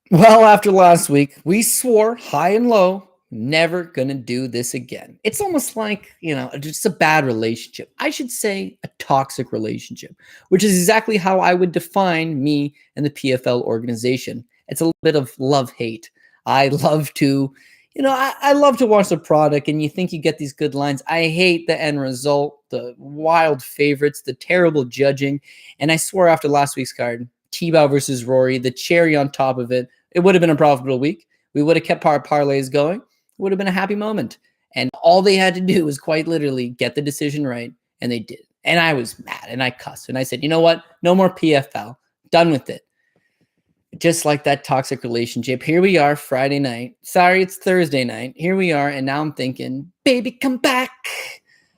Well, after last week, we swore high and low, never gonna do this again. It's almost like, just a bad relationship. I should say a toxic relationship, which is exactly how I would define me and the PFL organization. It's a little bit of love hate. I love to, I love to watch the product and you think you get these good lines. I hate the end result, the wild favorites, the terrible judging. And I swore after last week's card, T-Bow versus Rory, the cherry on top of it, it would have been a profitable week. We would have kept our parlays going. It would have been a happy moment. And all they had to do was quite literally get the decision right. And they did. And I was mad and I cussed. And I said, you know what? No more PFL. Done with it. Just like that toxic relationship. Here we are Friday night. Sorry, it's Thursday night. Here we are. And now I'm thinking, baby, come back.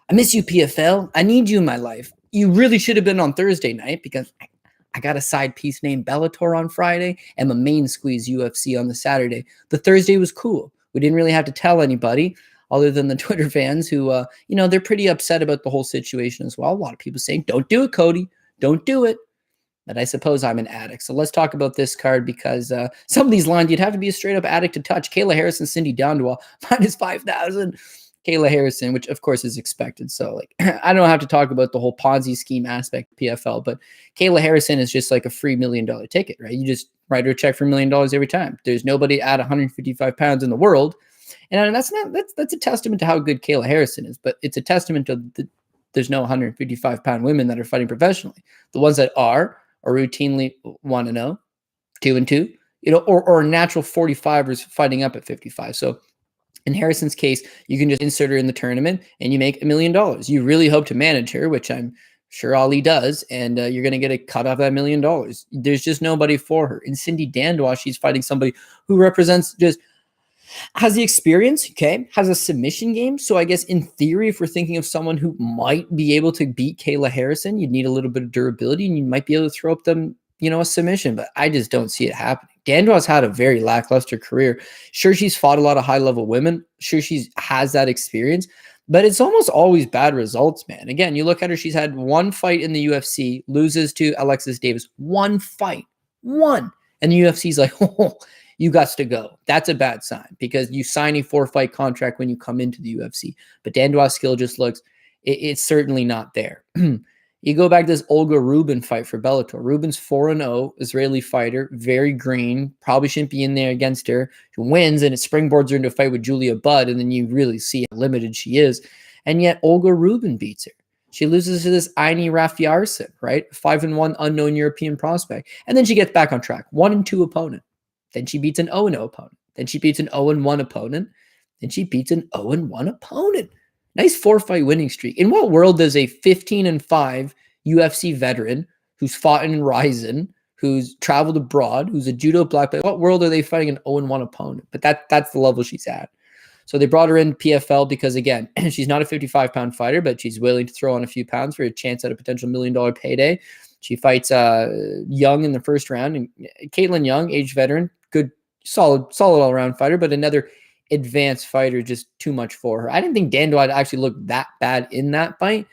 I miss you, PFL. I need you in my life. You really should have been on Thursday night because I got a side piece named Bellator on Friday and my main squeeze UFC on the Saturday. The Thursday was cool. We didn't really have to tell anybody other than the Twitter fans who, they're pretty upset about the whole situation as well. A lot of people saying, don't do it, Cody. Don't do it. But I suppose I'm an addict. So let's talk about this card because some of these lines, you'd have to be a straight up addict to touch. Kayla Harrison, Cindy Downwell, minus 5,000. Kayla Harrison, which of course is expected. So I don't have to talk about the whole Ponzi scheme aspect of PFL, but Kayla Harrison is just like a free $1 million ticket, right? You just write her a check for $1 million every time. There's nobody at 155 pounds in the world. And that's a testament to how good Kayla Harrison is, but it's a testament to there's no 155 pound women that are fighting professionally. The ones that are routinely 1-0, 2-2, or natural 45ers fighting up at 55. So in Harrison's case, you can just insert her in the tournament and you make $1 million. You really hope to manage her, which I'm sure Ali does, and you're going to get a cut off that $1 million. There's just nobody for her. In Cindy Dandois, she's fighting somebody who represents has the experience, okay, has a submission game. So I guess in theory, if we're thinking of someone who might be able to beat Kayla Harrison, you'd need a little bit of durability and you might be able to throw up them, a submission, but I just don't see it happening. Dandois had a very lackluster career. Sure, she's fought a lot of high-level women. Sure, she has that experience, but it's almost always bad results, man. Again, you look at her, she's had one fight in the UFC, loses to Alexis Davis. One fight. One. And the UFC's like, oh, you got to go. That's a bad sign because you sign a 4-fight contract when you come into the UFC. But Dandois' skill just looks, it's certainly not there. You go back to this Olga Rubin fight for Bellator. Rubin's 4-0, Israeli fighter, very green, probably shouldn't be in there against her. She wins and it springboards her into a fight with Julia Budd, and then you really see how limited she is. And yet Olga Rubin beats her. She loses to this Aini Rafiarson, right? 5-1 unknown European prospect. And then she gets back on track. 1-2 opponent. Then she beats an 0-0 opponent. Then she beats an 0-1 opponent. Then she beats an 0-1 opponent. Nice 4-fight winning streak. In what world does a 15-5 UFC veteran who's fought in Ryzen, who's traveled abroad, who's a judo black belt, what world are they fighting an 0-1 opponent? But that's the level she's at. So they brought her in PFL because, again, she's not a 55-pound fighter, but she's willing to throw on a few pounds for a chance at a potential $1 million payday. She fights Young in the first round. And Caitlyn Young, aged veteran, good, solid all-around fighter, but another advanced fighter, just too much for her. I didn't think Dandois actually looked that bad in that fight,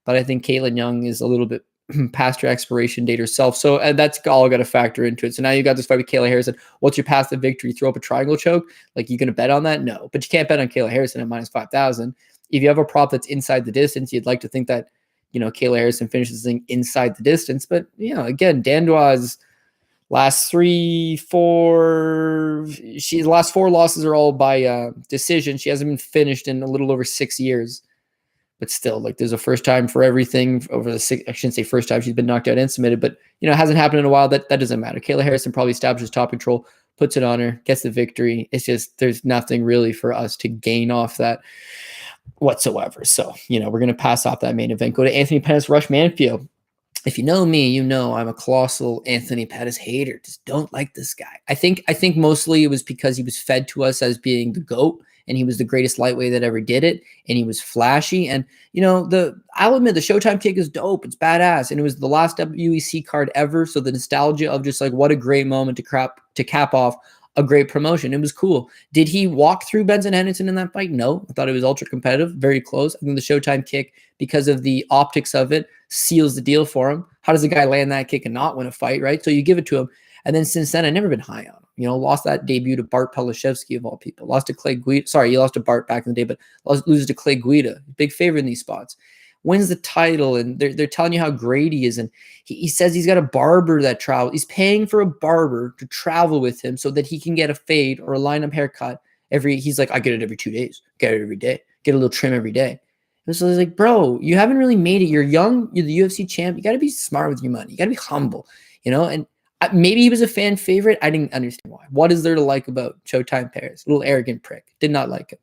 but I think Caitlyn Young is a little bit past her expiration date herself. So that's all got to factor into it. So now you got this fight with Kayla Harrison. What's your path to victory? Throw up a triangle choke? Like, you going to bet on that? No, but you can't bet on Kayla Harrison at minus 5,000. If you have a prop that's inside the distance, you'd like to think that, Kayla Harrison finishes the thing inside the distance. But, again, Dandois' last the last 4 losses are all by decision. She hasn't been finished in a little over 6 years. But still, there's a first time for everything over the 6. I shouldn't say first time she's been knocked out and submitted, but it hasn't happened in a while. That doesn't matter. Kayla Harrison probably establishes top control, puts it on her, gets the victory. It's just there's nothing really for us to gain off that whatsoever. So we're going to pass off that main event. Go to Anthony Pettis, Rush Manfield. If you know me, I'm a colossal Anthony Pettis hater. Just don't like this guy. I think mostly it was because he was fed to us as being the GOAT. And he was the greatest lightweight that ever did it. And he was flashy. And, I'll admit the Showtime kick is dope. It's badass. And it was the last WEC card ever. So the nostalgia of just what a great moment to cap off a great promotion. It was cool. Did he walk through Benson Henderson in that fight? No. I thought it was ultra competitive, very close. I think the Showtime kick, because of the optics of it, seals the deal for him. How does a guy land that kick and not win a fight, right? So you give it to him. And then since then, I've never been high on him. lost that debut to Bart Pelishevsky of all people, lost to Clay Guida. Sorry, he lost to Bart back in the day, but loses to Clay Guida, big favorite in these spots. Wins the title, and they're telling you how great he is. And he says he's got a barber that travels. He's paying for a barber to travel with him so that he can get a fade or a lineup haircut he's like, I get it every 2 days, get it every day, get a little trim every day. And so he's like, bro, you haven't really made it. You're young, you're the UFC champ. You got to be smart with your money. You got to be humble, and maybe he was a fan favorite. I didn't understand why. What is there to like about Showtime Paris? A little arrogant prick. Did not like him.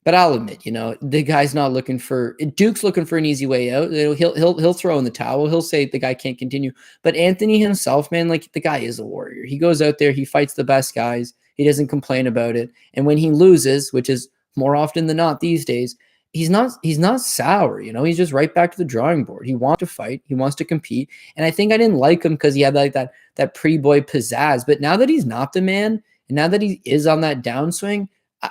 But I'll admit, the guy's not looking for. Duke's looking for an easy way out. He'll throw in the towel. He'll say the guy can't continue. But Anthony himself, man, like the guy is a warrior. He goes out there, he fights the best guys. He doesn't complain about it. And when he loses, which is more often than not these days, he's not sour. He's just right back to the drawing board. He wants to fight. He wants to compete. And I think I didn't like him because he had like that pre-boy pizzazz. But now that he's not the man, and now that he is on that downswing,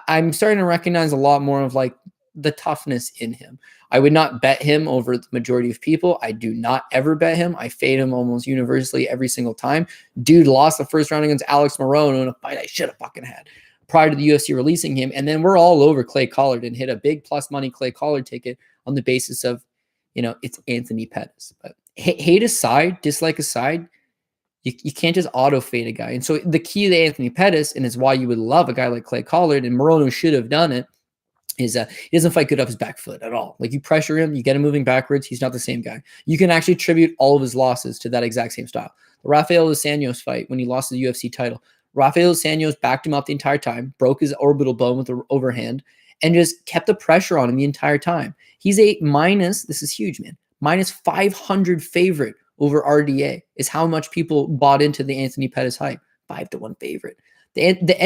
I'm starting to recognize a lot more of like the toughness in him. I would not bet him over the majority of people. I do not ever bet him. I fade him almost universally every single time. Dude lost the first round against Alex Morono in a fight I should have fucking had prior to the UFC releasing him. And then we're all over Clay Collard and hit a big plus money Clay Collard ticket on the basis of, it's Anthony Pettis. But hate aside, dislike aside, you can't just auto fade a guy. And so the key to Anthony Pettis, and is why you would love a guy like Clay Collard, and Morono should have done it, is he doesn't fight good off his back foot at all. Like, you pressure him, you get him moving backwards, he's not the same guy. You can actually attribute all of his losses to that exact same style. The Rafael dos Anjos fight, when he lost the UFC title, Rafael dos Anjos backed him up the entire time, broke his orbital bone with the overhand, and just kept the pressure on him the entire time. He's a this is huge, man, minus 500 favorite over RDA is how much people bought into the Anthony Pettis hype. 5-1 favorite. The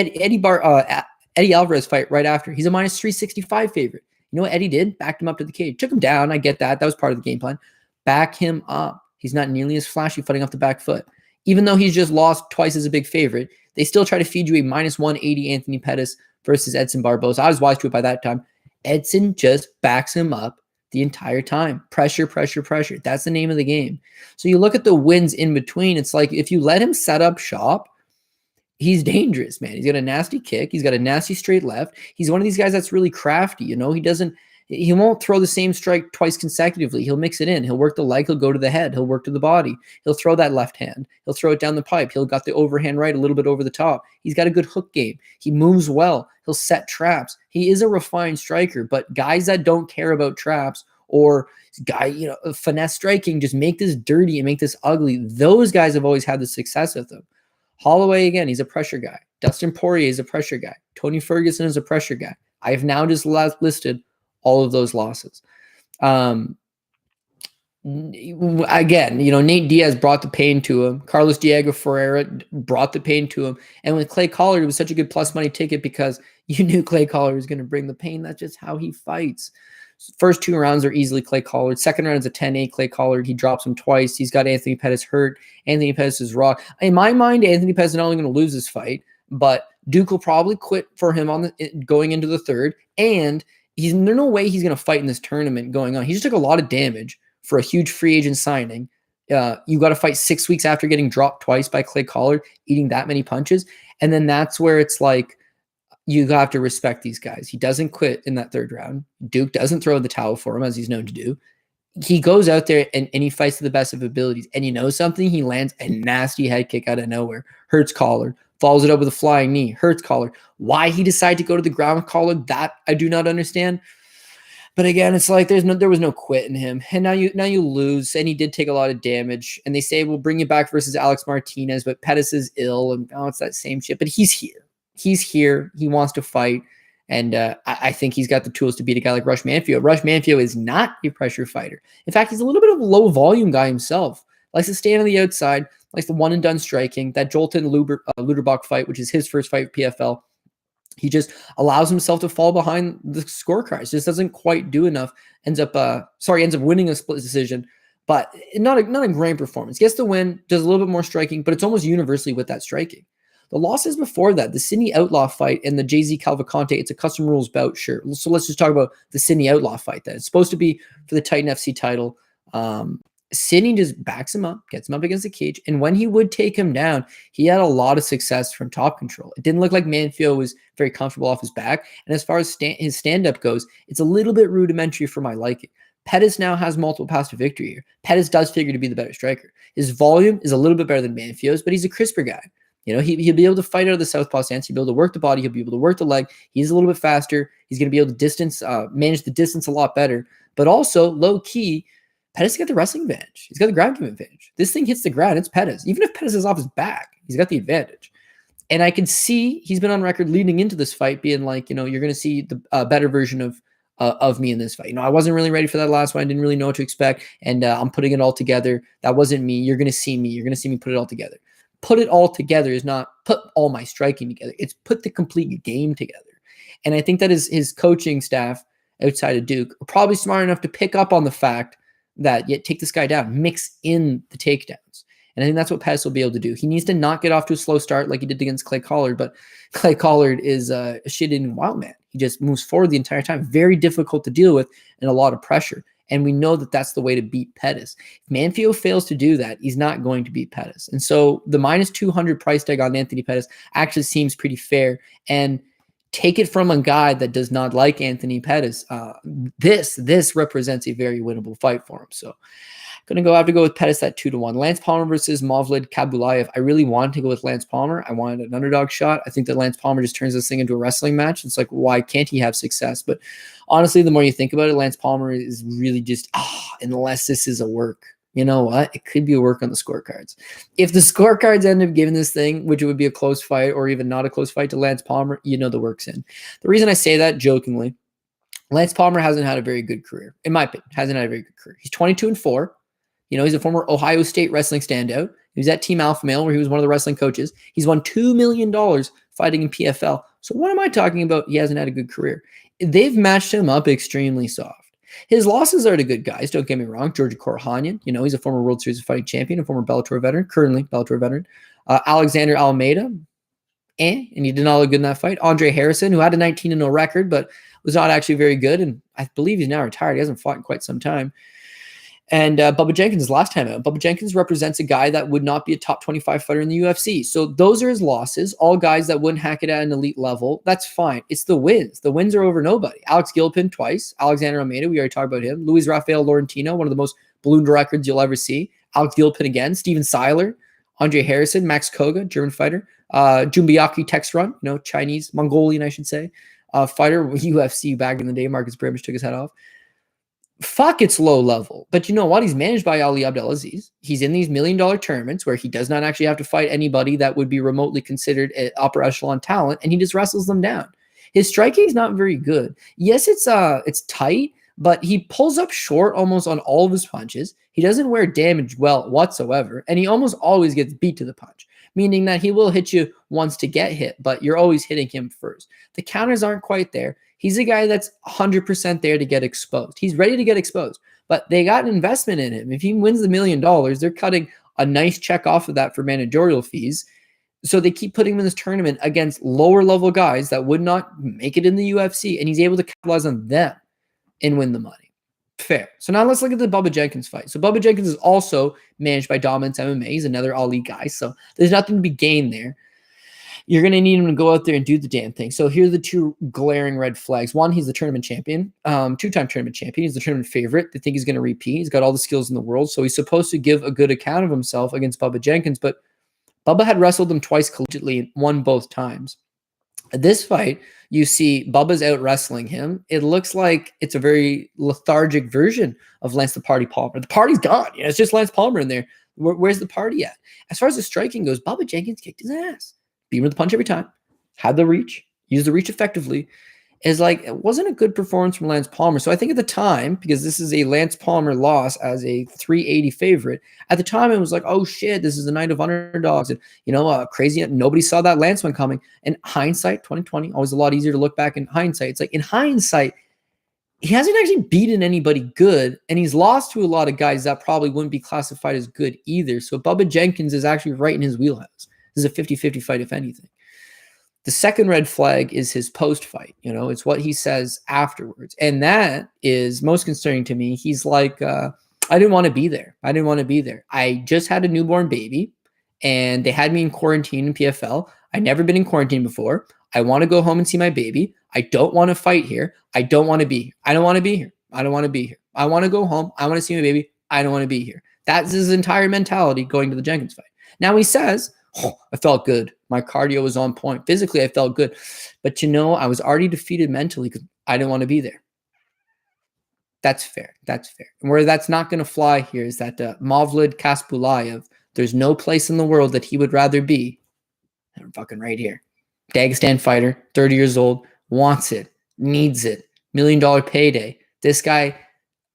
Eddie Alvarez fight right after, he's a minus 365 favorite. You know what Eddie did? Backed him up to the cage. Took him down. I get that. That was part of the game plan. Back him up. He's not nearly as flashy fighting off the back foot. Even though he's just lost twice as a big favorite, they still try to feed you a minus 180 Anthony Pettis versus Edson Barbos. I was wise to it by that time. Edson just backs him up the entire time. Pressure, pressure, pressure. That's the name of the game. So you look at the wins in between. It's like, if you let him set up shop, he's dangerous, man. He's got a nasty kick. He's got a nasty straight left. He's one of these guys that's really crafty. He won't throw the same strike twice consecutively. He'll mix it in. He'll work the leg. He'll go to the head. He'll work to the body. He'll throw that left hand. He'll throw it down the pipe. He'll got the overhand right a little bit over the top. He's got a good hook game. He moves well. He'll set traps. He is a refined striker, but guys that don't care about traps or finesse striking, just make this dirty and make this ugly. Those guys have always had the success with him. Holloway, again, he's a pressure guy. Dustin Poirier is a pressure guy. Tony Ferguson is a pressure guy. I have now just listed all of those losses. Again, Nate Diaz brought the pain to him. Carlos Diego Ferreira brought the pain to him. And with Clay Collard, it was such a good plus money ticket because you knew Clay Collard was going to bring the pain. That's just how he fights. First 2 rounds are easily Clay Collard. Second round is a 10-8 Clay Collard. He drops him twice. He's got Anthony Pettis hurt. Anthony Pettis is raw. In my mind, Anthony Pettis is not only going to lose this fight, but Duke will probably quit for him going into the third. And there's no way he's going to fight in this tournament going on. He just took a lot of damage for a huge free agent signing. You got to fight 6 weeks after getting dropped twice by Clay Collard, eating that many punches. And then that's where it's like, you have to respect these guys. He doesn't quit in that third round. Duke doesn't throw the towel for him, as he's known to do. He goes out there and he fights to the best of abilities. And you know something? He lands a nasty head kick out of nowhere. Hurts Collard. Follows it up with a flying knee. Hurts Collard. Why he decided to go to the ground with Collard, that I do not understand. But again, it's like there was no quit in him. And now you lose. And he did take a lot of damage. And they say, we'll bring you back versus Alex Martinez, but Pettis is ill. And it's that same shit. But he's here. He's here. He wants to fight. And I think he's got the tools to beat a guy like Rush Manfio. Rush Manfio is not a pressure fighter. In fact, he's a little bit of a low volume guy himself. Likes to stand on the outside. Likes the one and done striking. That Jolton Luderbach fight, which is his first fight with PFL. He just allows himself to fall behind the scorecards. Just doesn't quite do enough. Ends up winning a split decision. But not a great performance. Gets the win. Does a little bit more striking. But it's almost universally with that striking. The losses before that, the Sydney Outlaw fight and the Jay-Z Calvacante, it's a custom rules bout, sure. So let's just talk about the Sydney Outlaw fight then. It's supposed to be for the Titan FC title. Sidney just backs him up, gets him up against the cage, and when he would take him down, he had a lot of success from top control. It didn't look like Manfio was very comfortable off his back, and as far as his stand-up goes, it's a little bit rudimentary for my liking. Pettis now has multiple paths to victory here. Pettis does figure to be the better striker. His volume is a little bit better than Manfio's, but he's a crisper guy. He'll be able to fight out of the southpaw stance. He'll be able to work the body. He'll be able to work the leg. He's a little bit faster. He's going to be able to manage the distance a lot better. But also, low-key, Pettis got the wrestling advantage. He's got the ground game advantage. This thing hits the ground, it's Pettis. Even if Pettis is off his back, he's got the advantage. And I can see he's been on record leading into this fight being like, you're going to see the better version of me in this fight. I wasn't really ready for that last one. I didn't really know what to expect. And I'm putting it all together. That wasn't me. You're going to see me. You're going to see me put it all together. Put it all together is not put all my striking together. It's put the complete game together. And I think that his coaching staff outside of Duke are probably smart enough to pick up on the fact that take this guy down, mix in the takedowns. And I think that's what Pettis will be able to do. He needs to not get off to a slow start like he did against Clay Collard, but Clay Collard is a shit-eating wild man. He just moves forward the entire time. Very difficult to deal with and a lot of pressure. And we know that that's the way to beat Pettis. If Manfio fails to do that, he's not going to beat Pettis. And so the minus 200 price tag on Anthony Pettis actually seems pretty fair. And take it from a guy that does not like Anthony Pettis. This represents a very winnable fight for him. So going to have to go with Pettis at 2-1. Lance Palmer versus Mauvelik Caspalayev. I really wanted to go with Lance Palmer. I wanted an underdog shot. I think that Lance Palmer just turns this thing into a wrestling match. It's like, why can't he have success? But honestly, the more you think about it, Lance Palmer is really just, unless this is a work. You know what? It could be a work on the scorecards. If the scorecards end up giving this thing, which it would be a close fight or even not a close fight to Lance Palmer, the work's in. The reason I say that jokingly, Lance Palmer hasn't had a very good career. In my opinion, hasn't had a very good career. He's 22-4. He's a former Ohio State wrestling standout. He was at Team Alpha Male where he was one of the wrestling coaches. He's won $2 million fighting in PFL. So what am I talking about? He hasn't had a good career. They've matched him up extremely soft. His losses are to good guys, don't get me wrong. Georgia Korohanyan, he's a former World Series of Fighting champion, a former Bellator veteran, currently Bellator veteran. Alexander Almeida, and he did not look good in that fight. Andre Harrison, who had a 19-0 record, but was not actually very good, and I believe he's now retired. He hasn't fought in quite some time. And Bubba Jenkins last time out. Bubba Jenkins represents a guy that would not be a top 25 fighter in the UFC. So those are his losses. All guys that wouldn't hack it at an elite level. That's fine. It's the wins. The wins are over nobody. Alex Gilpin twice. Alexander Almeida, we already talked about him. Luis Rafael Laurentino, one of the most ballooned records you'll ever see. Alex Gilpin again. Steven Seiler. Andre Harrison. Max Koga, German fighter. Jumbiaki Texrun, Chinese, Mongolian, I should say. Fighter, UFC back in the day. Marcus Bramish took his head off. Fuck, it's low level. But you know what? He's managed by Ali Abdelaziz. He's in these $1 million tournaments where he does not actually have to fight anybody that would be remotely considered an upper echelon talent, and he just wrestles them down. His striking is not very good. Yes, it's tight, but he pulls up short almost on all of his punches. He doesn't wear damage well whatsoever, and he almost always gets beat to the punch, meaning that he will hit you once to get hit, but you're always hitting him first. The counters aren't quite there. He's a guy that's 100% there to get exposed. He's ready to get exposed, but they got an investment in him. If he wins the $1 million, they're cutting a nice check off of that for managerial fees. So they keep putting him in this tournament against lower level guys that would not make it in the UFC, and he's able to capitalize on them and win the money. Fair. So now let's look at the Bubba Jenkins fight. So Bubba Jenkins is also managed by Dominance MMA. He's another Ali guy, so there's nothing to be gained there. You're going to need him to go out there and do the damn thing. So here are the two glaring red flags. One, he's the tournament champion, two-time tournament champion. He's the tournament favorite. They think he's going to repeat. He's got all the skills in the world, so he's supposed to give a good account of himself against Bubba Jenkins, but Bubba had wrestled him twice collegiately and won both times. At this fight, you see Bubba's out wrestling him. It looks like it's a very lethargic version of Lance the Party Palmer. The party's gone. It's just Lance Palmer in there. Where's the party at? As far as the striking goes, Bubba Jenkins kicked his ass. Beat him with the punch every time. Had the reach. Used the reach effectively. It wasn't a good performance from Lance Palmer. So I think at the time, because this is a Lance Palmer loss as a 380 favorite, at the time it was like, oh shit, this is the night of underdogs. And, crazy. Nobody saw that Lance one coming. And hindsight, 2020, always a lot easier to look back in hindsight. It's like in hindsight, he hasn't actually beaten anybody good, and he's lost to a lot of guys that probably wouldn't be classified as good either. So Bubba Jenkins is actually right in his wheelhouse. This is a 50-50 fight, if anything. The second red flag is his post-fight. It's what he says afterwards. And that is most concerning to me. He's like, I didn't want to be there. I didn't want to be there. I just had a newborn baby and they had me in quarantine in PFL. I'd never been in quarantine before. I want to go home and see my baby. I don't want to fight here. I don't want to be here. I don't want to be here. I don't want to be here. I want to go home. I want to see my baby. I don't want to be here. That's his entire mentality going to the Jenkins fight. Now he says, oh, I felt good. My cardio was on point. Physically, I felt good. But I was already defeated mentally because I didn't want to be there. That's fair. That's fair. And where that's not going to fly here is that Mauvelik Caspalayev, there's no place in the world that he would rather be than fucking right here. Dagestan fighter, 30 years old, wants it, needs it, $1 million payday. This guy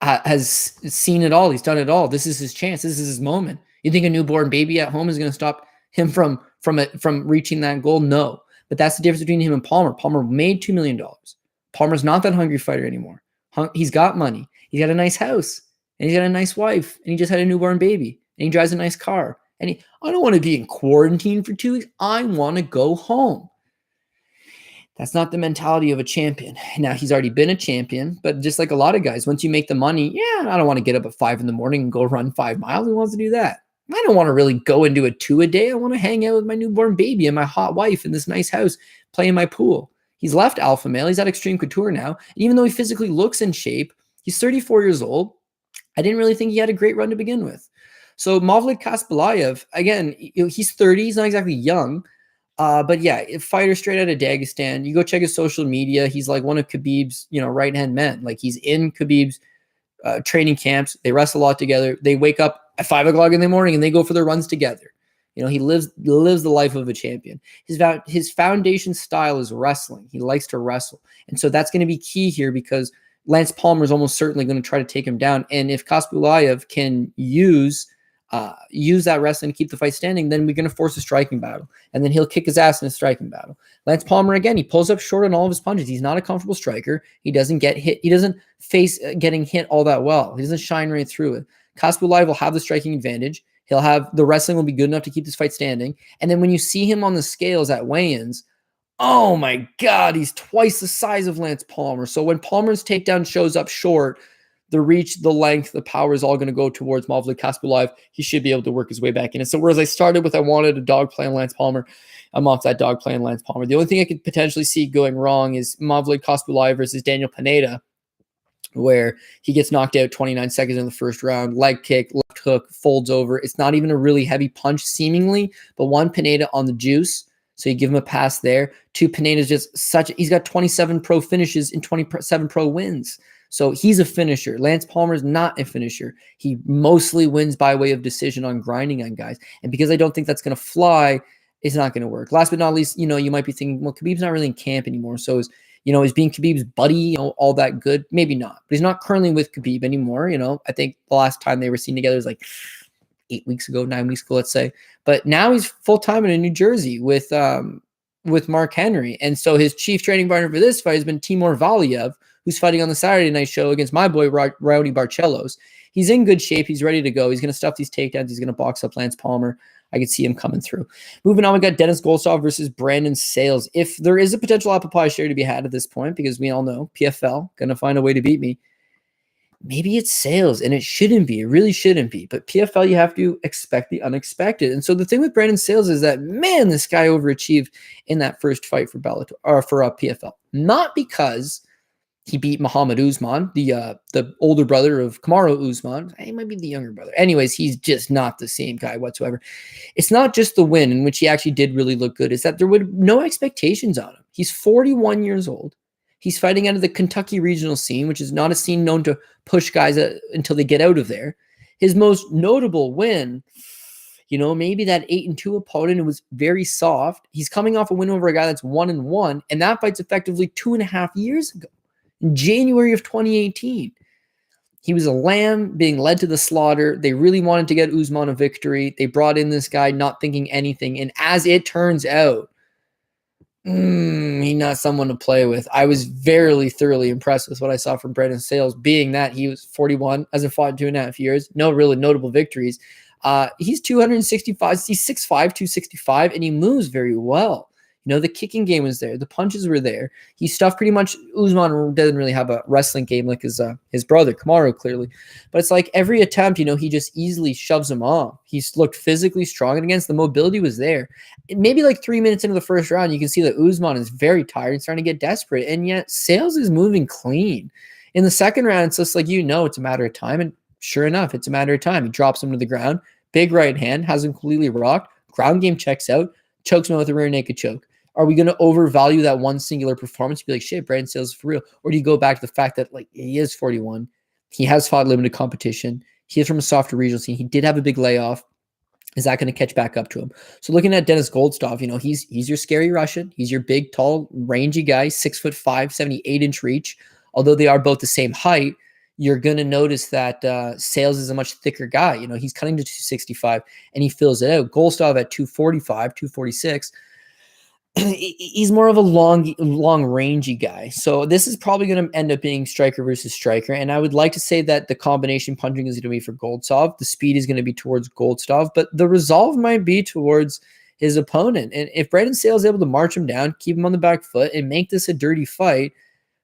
has seen it all. He's done it all. This is his chance. This is his moment. You think a newborn baby at home is going to stop him from reaching that goal? No. But that's the difference between him and Palmer. Palmer made $2 million. Palmer's not that hungry fighter anymore. He's got money. He's got a nice house. And he's got a nice wife. And he just had a newborn baby. And he drives a nice car. And I don't want to be in quarantine for 2 weeks. I want to go home. That's not the mentality of a champion. Now, he's already been a champion, but just like a lot of guys, once you make the money, I don't want to get up at 5 a.m. and go run 5 miles. Who wants to do that? I don't want to really go and do a 2 a day. I want to hang out with my newborn baby and my hot wife in this nice house, play in my pool. He's left Alpha Male. He's at Extreme Couture now. And even though he physically looks in shape, he's 34 years old. I didn't really think he had a great run to begin with. So Mauvelik Caspalayev, again, he's 30. He's not exactly young. But yeah, a fighter straight out of Dagestan. You go check his social media. He's like one of Khabib's, right-hand men. Like he's in Khabib's training camps. They wrestle a lot together. They wake up at 5 o'clock in the morning and they go for their runs together. He lives the life of a champion. His foundation style is wrestling. He likes to wrestle. And so that's going to be key here because Lance Palmer is almost certainly going to try to take him down. And if Caspalayev can use that wrestling to keep the fight standing, then we're going to force a striking battle. And then he'll kick his ass in a striking battle. Lance Palmer, again, he pulls up short on all of his punches. He's not a comfortable striker. He doesn't get hit. He doesn't face getting hit all that well. He doesn't shine right through it. Caspalayev will have the striking advantage. The wrestling will be good enough to keep this fight standing. And then when you see him on the scales at weigh-ins, oh my God, he's twice the size of Lance Palmer. So when Palmer's takedown shows up short, the reach, the length, the power is all going to go towards Mauvelik Caspalayev. He should be able to work his way back in. And so whereas I started with I wanted a dog play on Lance Palmer, I'm off that dog play on Lance Palmer. The only thing I could potentially see going wrong is Mauvelik Caspalayev versus Daniel Pineda, where he gets knocked out 29 seconds in the first round, leg kick, left hook, folds over. It's not even a really heavy punch seemingly, but one, Pineda on the juice, so you give him a pass there. Two, Pineda's he's got 27 pro finishes and 27 pro wins. So he's a finisher. Lance Palmer's not a finisher. He mostly wins by way of decision on grinding on guys. And because I don't think that's going to fly, it's not going to work. Last but not least, you might be thinking, well, Khabib's not really in camp anymore. So is being Khabib's buddy, all that good? Maybe not. But he's not currently with Khabib anymore. I think the last time they were seen together was like 9 weeks ago, let's say. But now he's full-time in New Jersey with Mark Henry. And so his chief training partner for this fight has been Timur Valiev, who's fighting on the Saturday night show against my boy, Rowdy Barcelos. He's in good shape. He's ready to go. He's going to stuff these takedowns. He's going to box up Lance Palmer. I could see him coming through. Moving on, we got Dennis Golesov versus Brandon Sales. If there is a potential apple pie share to be had at this point, because we all know PFL going to find a way to beat me, maybe it's Sales, and it shouldn't be. It really shouldn't be. But PFL, you have to expect the unexpected. And so the thing with Brandon Sales is that, man, this guy overachieved in that first fight for Bellator or for PFL. Not because he beat Muhammad Usman, the older brother of Kamaru Usman. He might be the younger brother. Anyways, he's just not the same guy whatsoever. It's not just the win in which he actually did really look good. It's that there were no expectations on him. He's 41 years old. He's fighting out of the Kentucky regional scene, which is not a scene known to push guys until they get out of there. His most notable win, maybe that 8-2 opponent, it was very soft. He's coming off a win over a guy that's 1-1, and that fight's effectively 2.5 years ago. In January of 2018, he was a lamb being led to the slaughter. They really wanted to get Usman a victory. They brought in this guy not thinking anything. And as it turns out, he's not someone to play with. I was thoroughly impressed with what I saw from Brandon Sales, being that he was 41, hasn't fought in 2.5 years. No really notable victories. He's 265. He's 6'5", 265, and he moves very well. The kicking game was there. The punches were there. He stuffed pretty much. Usman doesn't really have a wrestling game like his brother, Kamaru, clearly. But it's like every attempt, he just easily shoves him off. He's looked physically strong, and against the mobility was there. Maybe like 3 minutes into the first round, you can see that Usman is very tired and starting to get desperate, and yet Sales is moving clean. In the second round, it's just like, it's a matter of time, and sure enough, it's a matter of time. He drops him to the ground, big right hand, has him completely rocked, ground game checks out, chokes him with a rear naked choke. Are we going to overvalue that one singular performance? Be like, shit, Brandon Sales is for real. Or do you go back to the fact that he is 41, he has fought limited competition, he is from a softer regional scene, he did have a big layoff. Is that going to catch back up to him? So looking at Denis Golesov, he's your scary Russian. He's your big, tall, rangy guy, 6'5", 78-inch reach. Although they are both the same height, you're going to notice that Sales is a much thicker guy. He's cutting to 265, and he fills it out. Golesov at 245, 246. He's more of a long rangy guy. So this is probably going to end up being striker versus striker. And I would like to say that the combination punching is going to be for Golesov. The speed is going to be towards Golesov, but the resolve might be towards his opponent. And if Brandon Sales is able to march him down, keep him on the back foot, and make this a dirty fight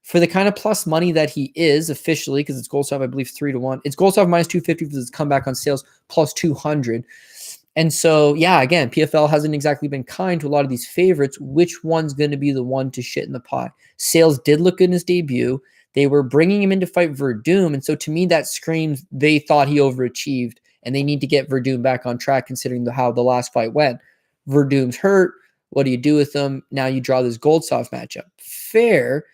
for the kind of plus money that he is officially, because it's Golesov, I believe, 3-1. It's Golesov minus 250 for his comeback on Sales, plus 200. And so, yeah, again, PFL hasn't exactly been kind to a lot of these favorites. Which one's going to be the one to shit in the pie? Sales did look good in his debut. They were bringing him in to fight Verdum. And so to me, that screams they thought he overachieved, and they need to get Verdum back on track considering how the last fight went. Verdum's hurt. What do you do with him? Now you draw this Golesov matchup. Fair.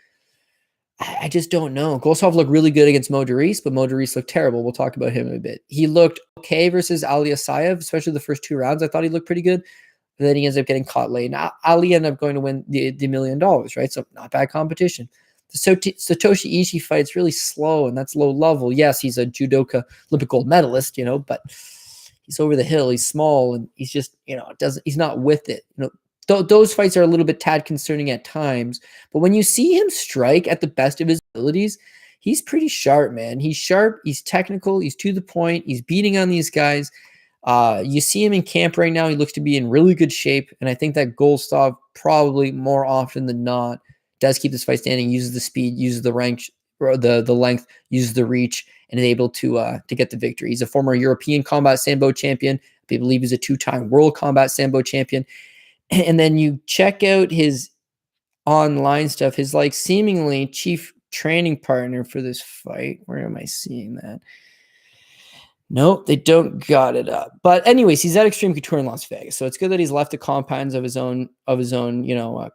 I just don't know. Golesov looked really good against Morice, but Morice looked terrible. We'll talk about him in a bit. He looked okay versus Ali Asayev, especially the first 2 rounds. I thought he looked pretty good. But then he ends up getting caught late. Now, Ali ended up going to win the $1 million, right? So not bad competition. The Satoshi Ishii fight's really slow, and that's low level. Yes, he's a judoka Olympic gold medalist, but he's over the hill. He's small, and he's just, he's not with it. Those fights are a little bit tad concerning at times, but when you see him strike at the best of his abilities, he's pretty sharp, man. He's sharp, he's technical, he's to the point, he's beating on these guys. You see him in camp right now, he looks to be in really good shape, and I think that Golesov probably more often than not does keep this fight standing, uses the speed, uses the rank, or the length, uses the reach, and is able to get the victory. He's a former European combat sambo champion. I believe he's a 2-time world combat sambo champion. And then you check out his online stuff, his seemingly chief training partner for this fight. Where am I seeing that? Nope, they don't got it up. But anyways, he's at Extreme Couture in Las Vegas. So it's good that he's left the confines of his own,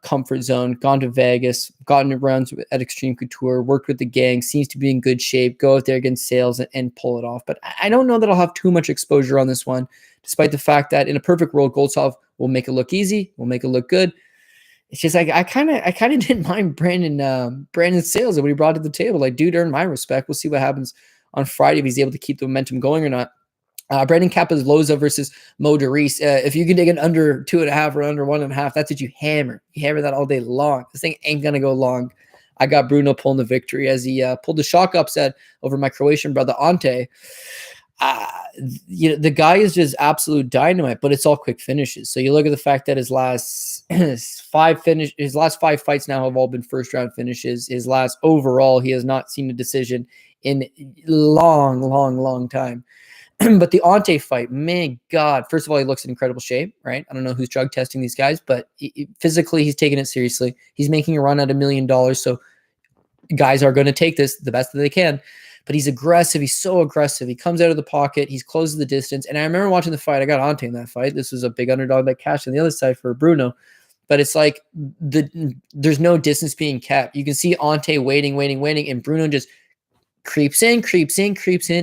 comfort zone, gone to Vegas, gotten around at Extreme Couture, worked with the gang, seems to be in good shape, go out there against Sales and pull it off. But I don't know that I'll have too much exposure on this one, despite the fact that in a perfect world, Golesov will make it look easy, will make it look good. It's just I kind of didn't mind Brandon Sales when he brought to the table. Dude earned my respect. We'll see what happens on Friday if he's able to keep the momentum going or not. Brandon Capazloza versus Morice. If you can take an under 2.5 or under 1.5, that's what you hammer. You hammer that all day long. This thing ain't gonna go long. I got Bruno pulling the victory as he pulled the shock upset over my Croatian brother Ante. The guy is just absolute dynamite, but it's all quick finishes. So you look at the fact that his last 5 fights now have all been first round finishes. His last overall, he has not seen a decision in long time. But the Ante fight, man, God, first of all, he looks in incredible shape, right? I don't know who's drug testing these guys, but physically, he's taking it seriously. He's making a run at $1 million. So guys are going to take this the best that they can. But he's aggressive. He's so aggressive. He comes out of the pocket. He's closes the distance. And I remember watching the fight. I got Ante in that fight. This was a big underdog that cashed on the other side for Bruno. But it's like there's no distance being kept. You can see Ante waiting, and Bruno just creeps in,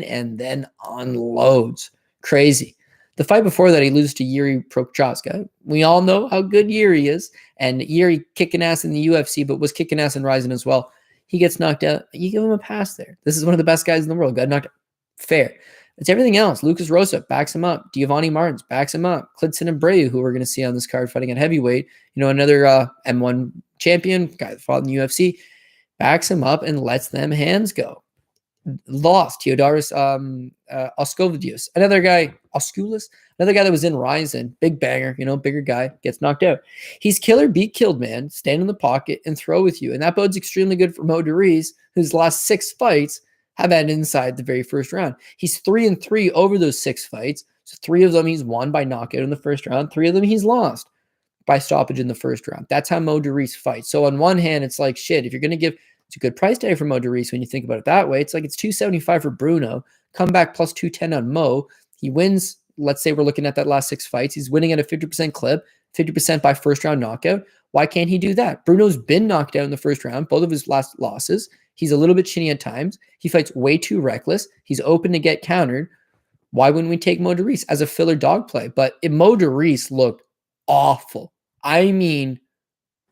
and then unloads. Crazy. The fight before that, he loses to Yuri Prochaska. We all know how good Yuri is. And Yuri kicking ass in the UFC, but was kicking ass in Ryzen as well. He gets knocked out. You give him a pass there. This is one of the best guys in the world. Got knocked out. Fair. It's everything else. Lucas Rosa backs him up. Giovanni Martins backs him up. Clidson Abreu, who we're going to see on this card fighting at heavyweight, another M1 champion, guy that fought in the UFC, backs him up and lets them hands go. lost. Theodoros Oscovidius, another guy that was in Ryzen, big banger, bigger guy, gets knocked out. He's killer, beat killed, man. Stand in the pocket and throw with you. And that bodes extremely good for Morice, whose last 6 fights have ended inside the very first round. He's 3-3 over those 6 fights. So 3 of them he's won by knockout in the first round. 3 of them he's lost by stoppage in the first round. That's how Morice fights. So on one hand, it's like, shit, if you're going to give, it's a good price tag for Morice when you think about it that way. It's like it's $275 for Bruno, come back plus 210 on Mo. He wins, let's say we're looking at that last 6 fights. He's winning at a 50% clip, 50% by first round knockout. Why can't he do that? Bruno's been knocked out in the first round, both of his last losses. He's a little bit chinny at times. He fights way too reckless. He's open to get countered. Why wouldn't we take Morice as a filler dog play? But Morice looked awful. I mean,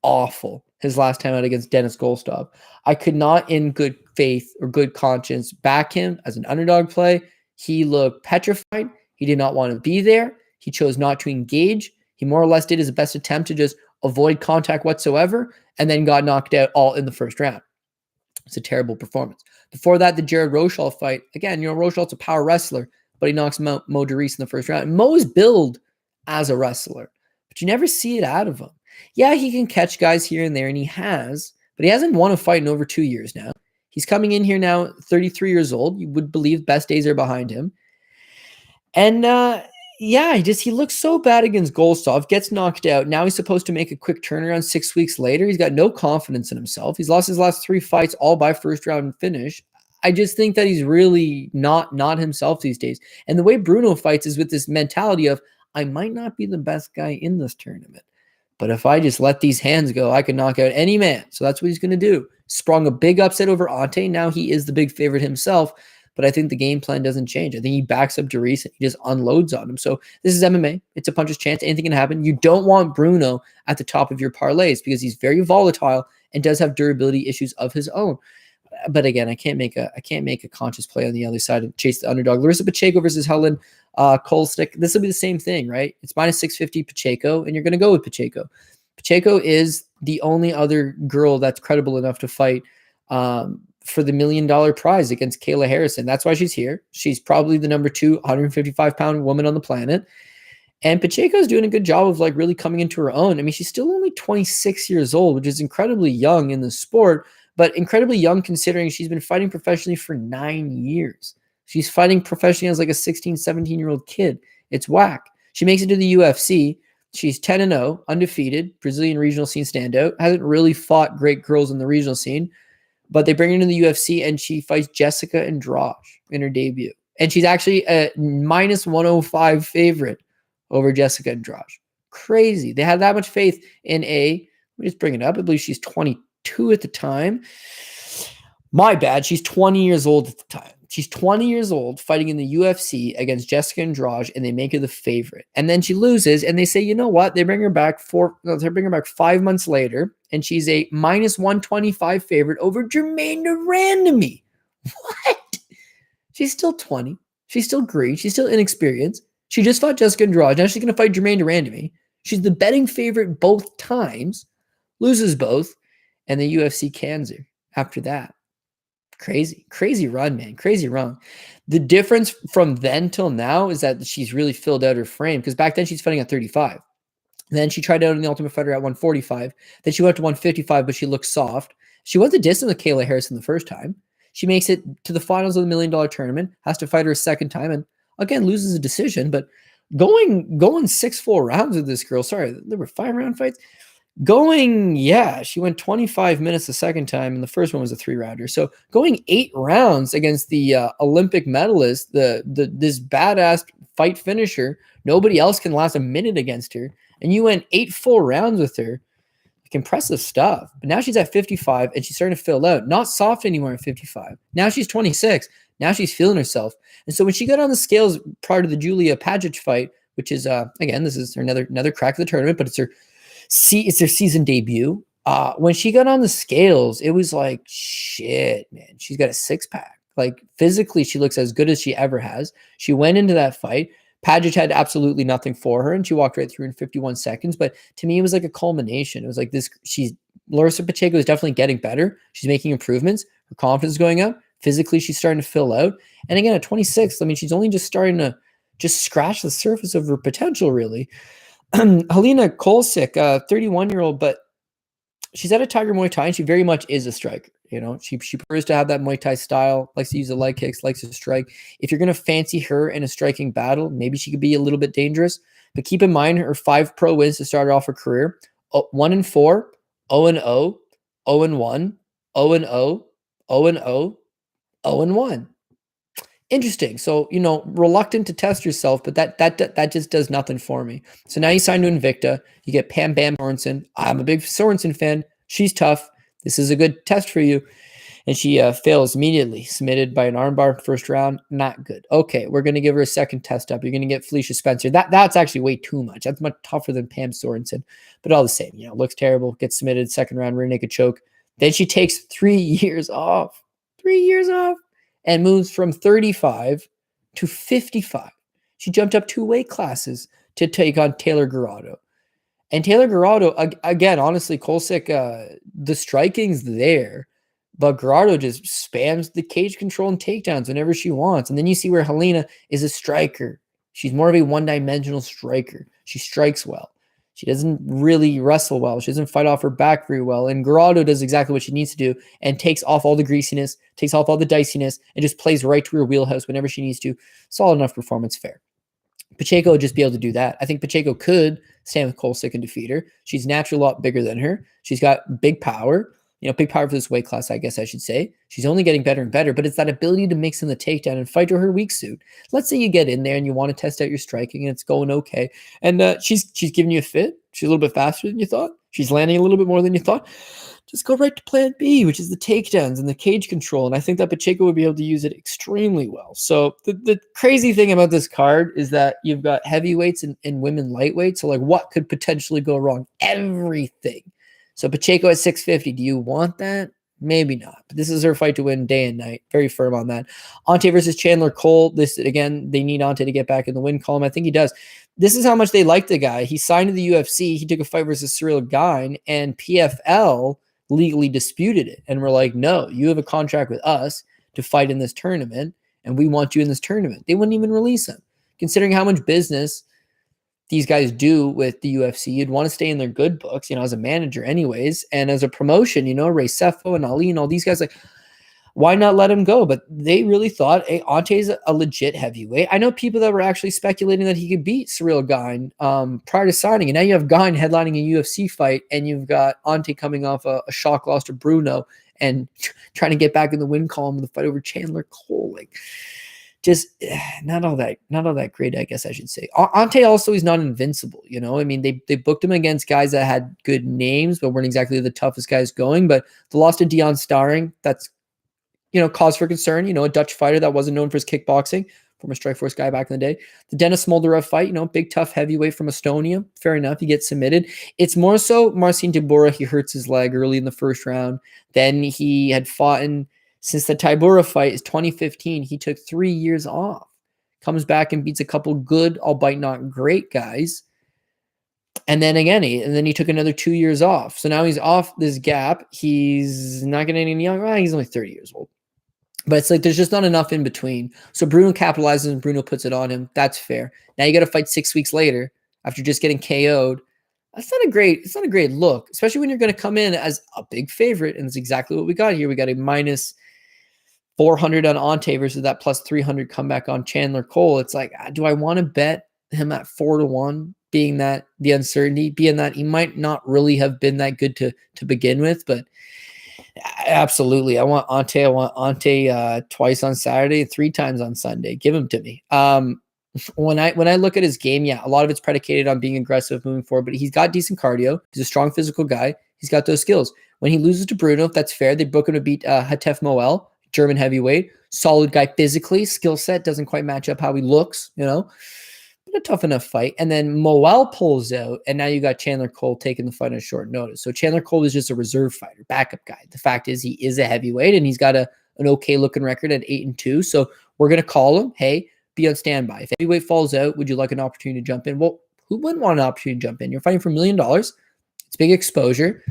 awful. His last time out against Denis Golesov. I could not in good faith or good conscience back him as an underdog play. He looked petrified. He did not want to be there. He chose not to engage. He more or less did his best attempt to just avoid contact whatsoever and then got knocked out all in the first round. It's a terrible performance. Before that, the Jared Roschall fight. Again, Roschall's a power wrestler, but he knocks Morice in the first round. Mo's billed as a wrestler, but you never see it out of him. Yeah, he can catch guys here and there, and he has, but he hasn't won a fight in over 2 years now. He's coming in here now, 33 years old. You would believe best days are behind him. And he looks so bad against Golesov, gets knocked out. Now he's supposed to make a quick turnaround 6 weeks later. He's got no confidence in himself. He's lost his last 3 fights, all by first round finish. I just think that he's really not himself these days. And the way Bruno fights is with this mentality of, I might not be the best guy in this tournament, but if I just let these hands go, I can knock out any man. So that's what he's going to do. Sprung a big upset over Ante. Now he is the big favorite himself, but I think the game plan doesn't change. I think he backs up Darius and he just unloads on him. So this is MMA. It's a puncher's chance. Anything can happen. You don't want Bruno at the top of your parlays because he's very volatile and does have durability issues of his own. But again, I can't make a conscious play on the other side and chase the underdog. Larissa Pacheco versus Helen Kohlsick. This will be the same thing, right? It's minus 650 Pacheco, and you're going to go with Pacheco. Pacheco is the only other girl that's credible enough to fight for the $1 million prize against Kayla Harrison. That's why she's here. She's probably the number 2 155-pound woman on the planet. And Pacheco's doing a good job of like really coming into her own. I mean, she's still only 26 years old, which is incredibly young in the sport, but incredibly young considering she's been fighting professionally for 9 years. She's fighting professionally as like a 16, 17-year-old kid. It's whack. She makes it to the UFC. She's 10-0, undefeated, Brazilian regional scene standout. Hasn't really fought great girls in the regional scene, but they bring her into the UFC and she fights Jessica Andrade in her debut. And she's actually a minus 105 favorite over Jessica Andrade. Crazy. They had that much faith in let me just bring it up. I believe she's 22 at the time. My bad. She's 20 years old at the time. She's 20 years old fighting in the UFC against Jessica Andrade, and they make her the favorite. And then she loses, and they say, you know what? They bring her back 5 months later, and she's a minus 125 favorite over Jermaine Durandamy. What? She's still 20. She's still green. She's still inexperienced. She just fought Jessica Andrade. Now she's going to fight Jermaine Durandamy. She's the betting favorite both times, loses both, and the UFC cans her after that. Crazy run, man. Crazy run. The difference from then till now is that she's really filled out her frame because back then she's fighting at 35. Then she tried out in the Ultimate Fighter at 145. Then she went to 155, but she looked soft. She went the distance with Kayla Harrison the first time. She makes it to the finals of the $1 million tournament, has to fight her a second time, and again loses a decision. But going 6 full rounds with this girl. Sorry, there were 5-round fights. She went 25 minutes the second time, and the first one was a 3-rounder. So going 8 rounds against the Olympic medalist, this badass fight finisher, nobody else can last a minute against her, and you went 8 full rounds with her. Like, impressive stuff. But now she's at 55, and she's starting to fill out. Not soft anymore at 55. Now she's 26. Now she's feeling herself. And so when she got on the scales prior to the Julia Padgett fight, which is, again, this is another crack of the tournament, but it's their season debut. When she got on the scales, it was like, shit, man, she's got a 6-pack. Like physically, she looks as good as she ever has. She went into that fight. Padgett had absolutely nothing for her, and she walked right through in 51 seconds. But to me, it was like a culmination. It was like this. Larissa Pacheco is definitely getting better. She's making improvements. Her confidence is going up. Physically, she's starting to fill out. And again, at 26, I mean, she's only just starting to just scratch the surface of her potential, really. Helena Kohlsick, 31-year-old, but she's at a Tiger Muay Thai, and she very much is a striker. You know, she prefers to have that Muay Thai style, likes to use the leg kicks, likes to strike. If you're going to fancy her in a striking battle, maybe she could be a little bit dangerous. But keep in mind her 5 pro wins to start off her career: 1-4, 0-0, 0-1, 0-0, 0-0, 0-1. Interesting. So, you know, reluctant to test yourself, but that just does nothing for me. So now you sign to Invicta. You get Pam Bam Sorensen. I'm a big Sorensen fan. She's tough. This is a good test for you. And she fails immediately. Submitted by an armbar first round. Not good. Okay, we're going to give her a second test up. You're going to get Felicia Spencer. That's actually way too much. That's much tougher than Pam Sorensen. But all the same, you know, looks terrible. Gets submitted second round, rear naked choke. Then she takes 3 years off. 3 years off. And moves from 35 to 55. She jumped up 2 weight classes to take on Taylor Garado. And Taylor Garado, again, honestly, Kohlsick, the striking's there, but Garado just spams the cage control and takedowns whenever she wants. And then you see where Helena is a striker. She's more of a one-dimensional striker. She strikes well. She doesn't really wrestle well. She doesn't fight off her back very well. And Garado does exactly what she needs to do and takes off all the greasiness, takes off all the diciness, and just plays right to her wheelhouse whenever she needs to. Solid enough performance, fair. Pacheco would just be able to do that. I think Pacheco could stand with Kohlsick and defeat her. She's naturally a lot bigger than her. She's got big power. You know, big power for this weight class, I guess I should say. She's only getting better and better, but it's that ability to mix in the takedown and fight to her weak suit. Let's say you get in there and you want to test out your striking and it's going okay. And she's giving you a fit. She's a little bit faster than you thought. She's landing a little bit more than you thought. Just go right to plan B, which is the takedowns and the cage control. And I think that Pacheco would be able to use it extremely well. So the crazy thing about this card is that you've got heavyweights and women lightweight. So like what could potentially go wrong? Everything. So Pacheco at 650, do you want that? Maybe not. But this is her fight to win day and night. Very firm on that. Ante versus Chandler Cole. This, again, they need Ante to get back in the win column. I think he does. This is how much they like the guy. He signed to the UFC. He took a fight versus Cyril Gane, and PFL legally disputed it. And we're like, no, you have a contract with us to fight in this tournament, and we want you in this tournament. They wouldn't even release him. Considering how much business these guys do with the UFC, you'd want to stay in their good books, you know, as a manager anyways. And as a promotion, you know, Ray Sefo and Ali and all these guys, like, why not let him go? But they really thought, hey, Ante's a legit heavyweight. I know people that were actually speculating that he could beat Cyril Gane prior to signing. And now you have Gane headlining a UFC fight, and you've got Ante coming off a shock loss to Bruno and trying to get back in the win column with the fight over Chandler Cole. Like, just not all that great, I guess I should say. Ante also is not invincible, you know. I mean, they booked him against guys that had good names, but weren't exactly the toughest guys going. But the loss to Dion Starring, that's, you know, cause for concern. You know, a Dutch fighter that wasn't known for his kickboxing, former Strikeforce guy back in the day. The Dennis Moldarev fight, you know, big tough heavyweight from Estonia. Fair enough, he gets submitted. It's more so Marcin Tybura. He hurts his leg early in the first round. Then he had fought in. Since the Tybura fight is 2015, he took 3 years off. Comes back and beats a couple good, albeit not great guys. And then again, he took another 2 years off. So now he's off this gap. He's not getting any younger. Well, he's only 30 years old. But it's like there's just not enough in between. So Bruno capitalizes and Bruno puts it on him. That's fair. Now you got to fight 6 weeks later after just getting KO'd. It's not a great look, especially when you're going to come in as a big favorite. And it's exactly what we got here. We got a minus 400 on Ante versus that plus 300 comeback on Chandler Cole. It's like, do I want to bet him at 4-1, being that the uncertainty, being that he might not really have been that good to begin with? But absolutely, I want Ante. Twice on Saturday, 3 times on Sunday. Give him to me. When I look at his game, yeah, a lot of it's predicated on being aggressive moving forward, but he's got decent cardio. He's a strong physical guy. He's got those skills. When he loses to Bruno, that's fair. They book him to beat Hatef Moel, German heavyweight, solid guy physically, skill set doesn't quite match up how he looks, you know, but a tough enough fight. And then Moel pulls out, and now you got Chandler Cole taking the fight on short notice. So Chandler Cole is just a reserve fighter, backup guy. The fact is he is a heavyweight, and he's got an okay looking record at 8-2. So we're going to call him, hey, be on standby. If heavyweight falls out, would you like an opportunity to jump in? Well, who wouldn't want an opportunity to jump in? You're fighting for $1 million. It's big exposure.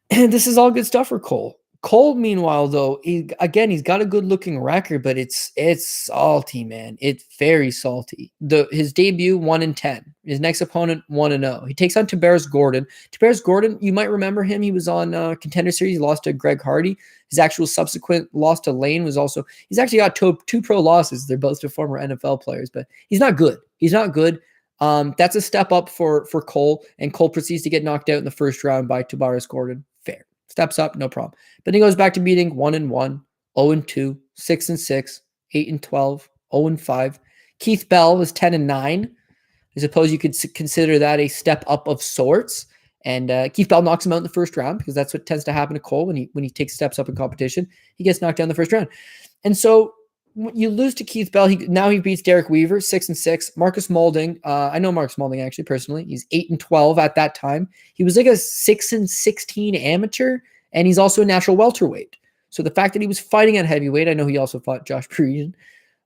And this is all good stuff for Cole. Cole, meanwhile, though, he's got a good-looking record, but it's salty, man. It's very salty. His debut 1-10. His next opponent 1-0. He takes on Tavares Gordon. Tavares Gordon, you might remember him. He was on Contender Series. He lost to Greg Hardy. His actual subsequent loss to Lane was also. He's actually got two pro losses. They're both to former NFL players, but he's not good. He's not good. That's a step up for Cole, and Cole proceeds to get knocked out in the first round by Tavares Gordon. Fair. Steps up, no problem. But he goes back to beating 1-1, 0-2, 6-6, 8-12, 0-5. Keith Bell was 10-9. I suppose you could consider that a step up of sorts. And Keith Bell knocks him out in the first round because that's what tends to happen to Cole when he takes steps up in competition. He gets knocked down in the first round. And so you lose to Keith Bell. Now he beats Derek Weaver, 6-6. Marcus Moulding. I know Marcus Moulding actually personally. He's 8-12 at that time. He was like a 6-16 amateur, and he's also a natural welterweight. So the fact that he was fighting at heavyweight, I know he also fought Josh Parisian,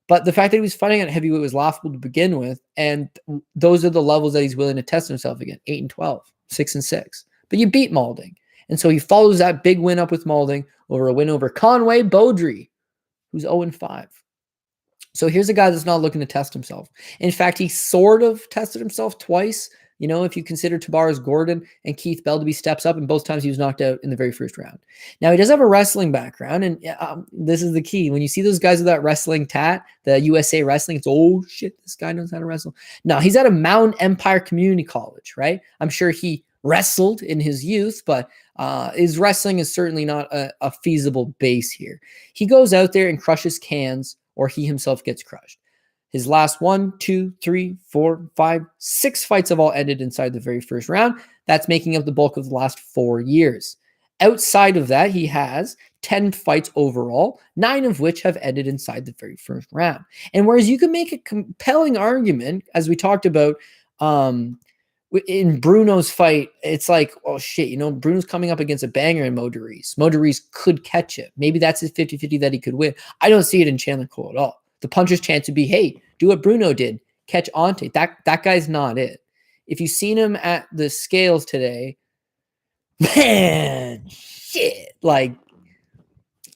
but the fact that he was fighting at heavyweight was laughable to begin with, and those are the levels that he's willing to test himself again. 8-12, 6-6. But you beat Moulding, and so he follows that big win up with Moulding over a win over Conway Beaudry, who's 0-5. So here's a guy that's not looking to test himself. In fact, he sort of tested himself twice. You know, if you consider Tavares Gordon and Keith Bell to be steps up, and both times he was knocked out in the very first round. Now, he does have a wrestling background, and this is the key. When you see those guys with that wrestling tat, the USA Wrestling, it's, oh, shit, this guy knows how to wrestle. No, he's at a Mountain Empire Community College, right? I'm sure he wrestled in his youth, but his wrestling is certainly not a feasible base here. He goes out there and crushes cans, or he himself gets crushed. His last 1, 2, 3, 4, 5, 6 fights have all ended inside the very first round. That's making up the bulk of the last 4 years. Outside of that, he has 10 fights overall, 9 of which have ended inside the very first round. And whereas you can make a compelling argument, as we talked about in Bruno's fight, it's like, oh shit, you know, Bruno's coming up against a banger in Morice. Morice could catch it. Maybe that's his 50-50 that he could win. I don't see it in Chandler Cole at all. The puncher's chance would be, hey, do what Bruno did. Catch Ante. That guy's not it. If you've seen him at the scales today, man, shit. Like,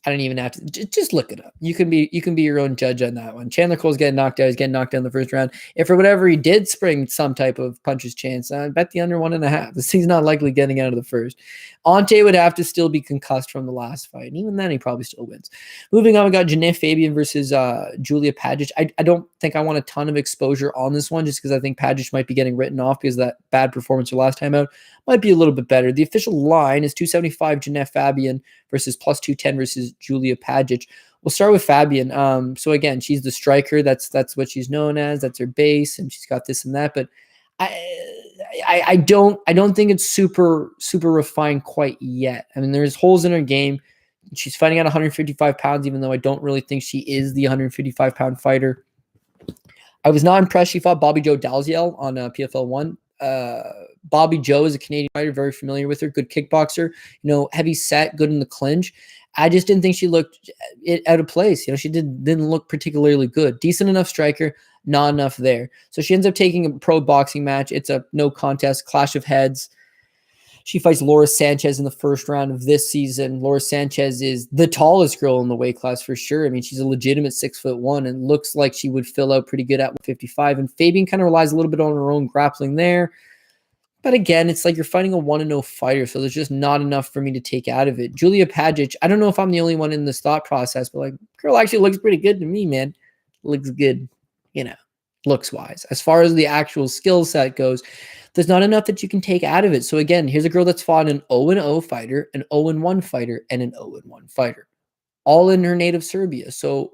I don't even have to just look it up. You can be your own judge on that one. Chandler Cole's getting knocked out. He's getting knocked out in the first round. If for whatever he did spring some type of puncher's chance, I bet the under 1.5. This thing's not likely getting out of the first. Ante would have to still be concussed from the last fight. And even then, he probably still wins. Moving on, we got Janae Fabian versus Julia Padgett. I don't think I want a ton of exposure on this one just because I think Padgett might be getting written off because of that bad performance her last time out. Might be a little bit better. The official line is 275 Janae Fabian versus plus 210 versus Julia Padgett. We'll start with Fabian. So again, she's the striker. That's what she's known as. That's her base, and she's got this and that. But I don't think it's super refined quite yet. I mean, there's holes in her game. She's fighting at 155 pounds, even though I don't really think she is the 155-pound fighter. I was not impressed. She fought Bobby Joe Dalziel on PFL 1. Bobby Joe is a Canadian fighter, very familiar with her, good kickboxer, you know, heavy set, good in the clinch. I just didn't think she looked out of place. You know, she didn't look particularly good. Decent enough striker, not enough there. So she ends up taking a pro boxing match. It's a no contest, clash of heads. She fights Laura Sanchez in the first round of this season. Laura Sanchez is the tallest girl in the weight class for sure. I mean, she's a legitimate 6'1" and looks like she would fill out pretty good at 155. And Fabian kind of relies a little bit on her own grappling there. But again, it's like you're fighting a 1-0 fighter, so there's just not enough for me to take out of it. Julia Padgett, I don't know if I'm the only one in this thought process, but like, girl actually looks pretty good to me, man. Looks good, you know, looks-wise. As far as the actual skill set goes, there's not enough that you can take out of it. So again, here's a girl that's fought an 0-0 fighter, an 0-1 fighter, and an 0-1 fighter, all in her native Serbia. So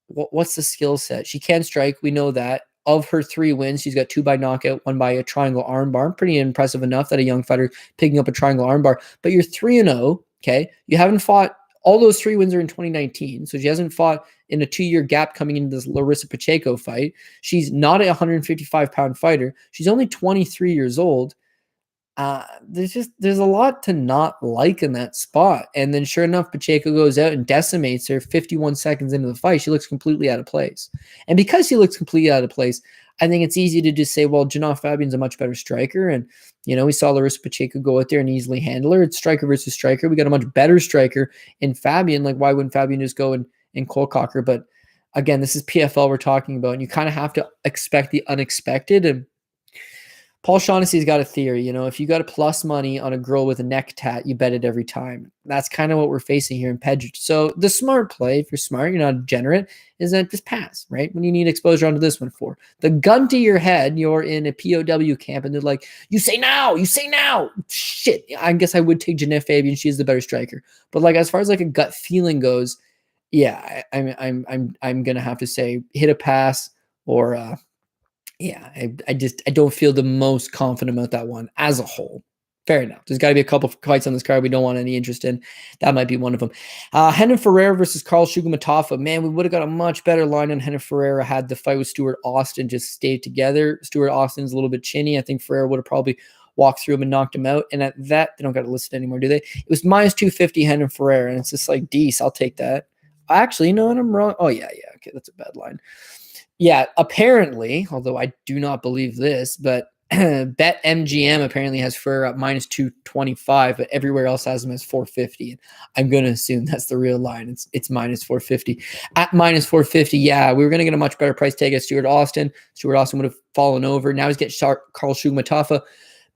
what's the skill set? She can strike. We know that. Of her 3 wins, she's got 2 by knockout, 1 by a triangle armbar. Pretty impressive enough that a young fighter picking up a triangle armbar. But you're 3-0, okay? You haven't fought. All those 3 wins are in 2019, so she hasn't fought in a 2-year gap coming into this Larissa Pacheco fight. She's not a 155-pound fighter. She's only 23 years old. There's a lot to not like in that spot. And then sure enough, Pacheco goes out and decimates her 51 seconds into the fight. She looks completely out of place. And because she looks completely out of place, I think it's easy to just say, well, Janae Fabian's a much better striker. And, we saw Larissa Pacheco go out there and easily handle her. It's striker versus striker. We got a much better striker in Fabian. Like, why wouldn't Fabian just go and cold-cock her? But again, this is PFL we're talking about, and you kind of have to expect the unexpected. And Paul Shaughnessy's got a theory, if you got a plus money on a girl with a neck tat, you bet it every time. That's kind of what we're facing here in Padgett. So the smart play, if you're smart, you're not degenerate, is that just pass, right? When you need exposure onto this one for. The gun to your head, you're in a POW camp, and they're like, you say now. Shit, I guess I would take Janae Fabian. She's the better striker. But like as far as like a gut feeling goes, yeah, I'm gonna have to say hit a pass or I don't feel the most confident about that one as a whole. Fair enough. There's got to be a couple of fights on this card we don't want any interest in. That might be one of them. Helena Ferreira versus Carl Shugamitofa. Man, we would have got a much better line on Helena Ferreira had the fight with Stuart Austin just stayed together. Stuart Austin's a little bit chinny. I think Ferreira would have probably walked through him and knocked him out. And at that, they don't got it listed anymore, do they? It was minus 250 Helena Ferreira, and it's just like, Dees, I'll take that. Actually, you know what? I'm wrong. Oh, yeah. Okay, that's a bad line. Yeah, apparently, although I do not believe this, but BetMGM apparently has Ferreira at minus 225, but everywhere else has him as 450. And I'm going to assume that's the real line. It's minus 450. At minus 450, yeah, we were going to get a much better price tag at Stuart Austin. Stuart Austin would have fallen over. Now he's getting Carl Shugamitofa.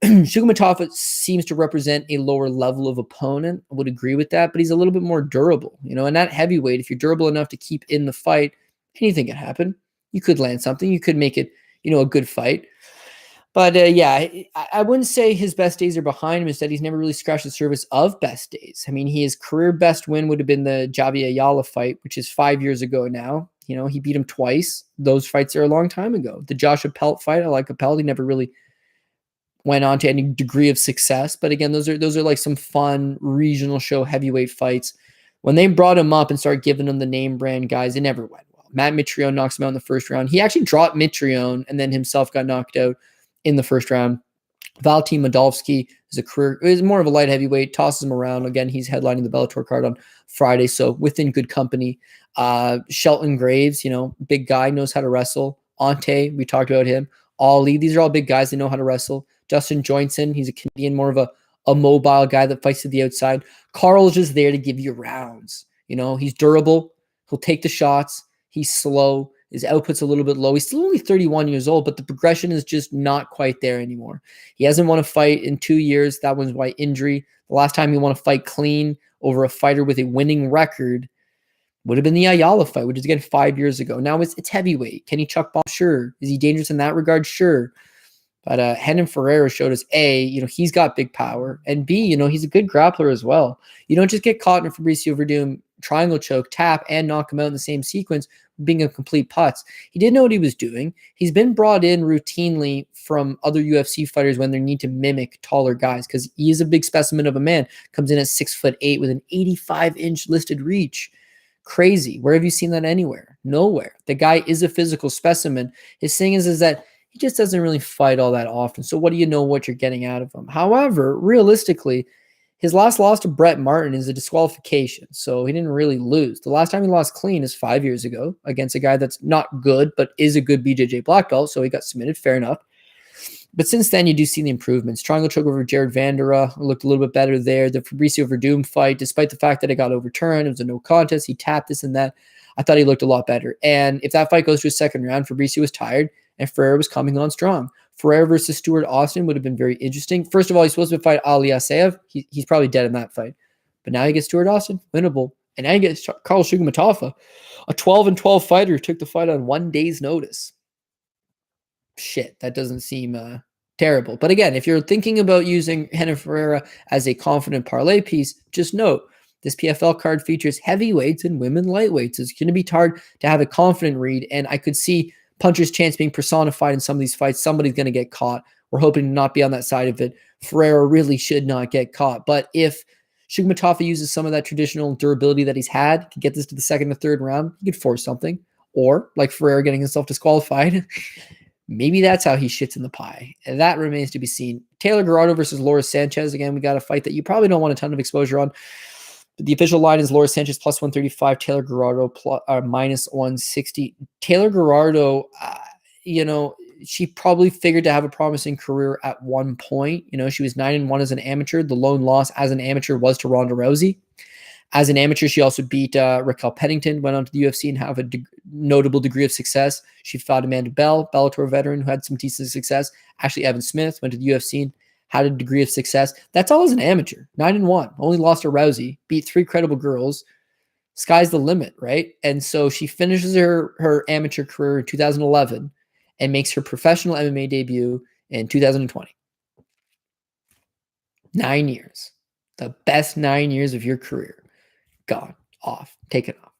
Shugamitofa seems to represent a lower level of opponent. I would agree with that, but he's a little bit more durable. And that heavyweight, if you're durable enough to keep in the fight, anything can happen. You could land something. You could make it, a good fight. But I wouldn't say his best days are behind him. Instead, he's never really scratched the surface of best days. I mean, his career best win would have been the Javi Ayala fight, which is 5 years ago now. He beat him twice. Those fights are a long time ago. The Josh Appelt fight, I like Appelt. He never really went on to any degree of success. But again, those are like some fun regional show heavyweight fights. When they brought him up and started giving him the name brand guys, it never went well. Matt Mitrione knocks him out in the first round. He actually dropped Mitrione and then himself got knocked out in the first round. Valentin Moldavsky is more of a light heavyweight, tosses him around. Again, he's headlining the Bellator card on Friday, so within good company. Shelton Graves, big guy, knows how to wrestle. Ante, we talked about him. Ali, these are all big guys that know how to wrestle. Justin Joynson, he's a Canadian, more of a mobile guy that fights to the outside. Carl's just there to give you rounds. He's durable. He'll take the shots. He's slow. His output's a little bit low. He's still only 31 years old, but the progression is just not quite there anymore. He hasn't won a fight in 2 years. That one's by injury. The last time he won a fight clean over a fighter with a winning record would have been the Ayala fight, which is, again, 5 years ago. Now it's heavyweight. Can he chuck bomb? Sure. Is he dangerous in that regard? Sure. But Helena Ferreira showed us, A, he's got big power, and B, he's a good grappler as well. You don't just get caught in a Fabricio Verdum triangle choke, tap, and knock him out in the same sequence, being a complete putz. He didn't know what he was doing. He's been brought in routinely from other UFC fighters when they need to mimic taller guys because he is a big specimen of a man. Comes in at 6'8" with an 85-inch listed reach. Crazy. Where have you seen that anywhere? Nowhere. The guy is a physical specimen. His thing is that he just doesn't really fight all that often. So what do you know what you're getting out of him? However, realistically, his last loss to Brett Martin is a disqualification. So he didn't really lose. The last time he lost clean is 5 years ago against a guy that's not good, but is a good BJJ black belt. So he got submitted. Fair enough. But since then, you do see the improvements. Triangle choke over Jared Vandera looked a little bit better there. The Fabricio Verdum fight, despite the fact that it got overturned, it was a no contest. He tapped this and that. I thought he looked a lot better. And if that fight goes to a second round, Fabricio was tired and Ferreira was coming on strong. Ferreira versus Stuart Austin would have been very interesting. First of all, he's supposed to fight Ali Asayev. He's probably dead in that fight. But now he gets Stuart Austin, winnable. And now he gets Carl Shugamitofa, a 12-12 fighter who took the fight on 1 day's notice. Shit, that doesn't seem terrible. But again, if you're thinking about using Helena Ferreira as a confident parlay piece, just note, this PFL card features heavyweights and women lightweights. It's going to be hard to have a confident read, and I could see Puncher's chance being personified in some of these fights. Somebody's going to get caught. We're hoping to not be on that side of it. Ferreira really should not get caught. But if Shugamitofa uses some of that traditional durability that he's had, can get this to the second or third round, he could force something. Or, like Ferreira getting himself disqualified, maybe that's how he shits in the pie. And that remains to be seen. Taylor Garado versus Laura Sanchez. Again, we got a fight that you probably don't want a ton of exposure on. The official line is Laura Sanchez plus 135, Taylor Garado minus 160. Taylor Garado, she probably figured to have a promising career at one point. You know, she was 9-1 as an amateur. The lone loss as an amateur was to Ronda Rousey. As an amateur, she also beat Raquel Pennington, went on to the UFC and have a notable degree of success. She fought Amanda Bell, Bellator veteran, who had some decent success. Ashley Evans Smith went to the UFC and had a degree of success. That's all as an amateur. 9-1, only lost to Rousey, beat 3 credible girls. Sky's the limit, right? And so she finishes her amateur career in 2011 and makes her professional MMA debut in 2020. 9 years. The best 9 years of your career. Gone, off, taken off.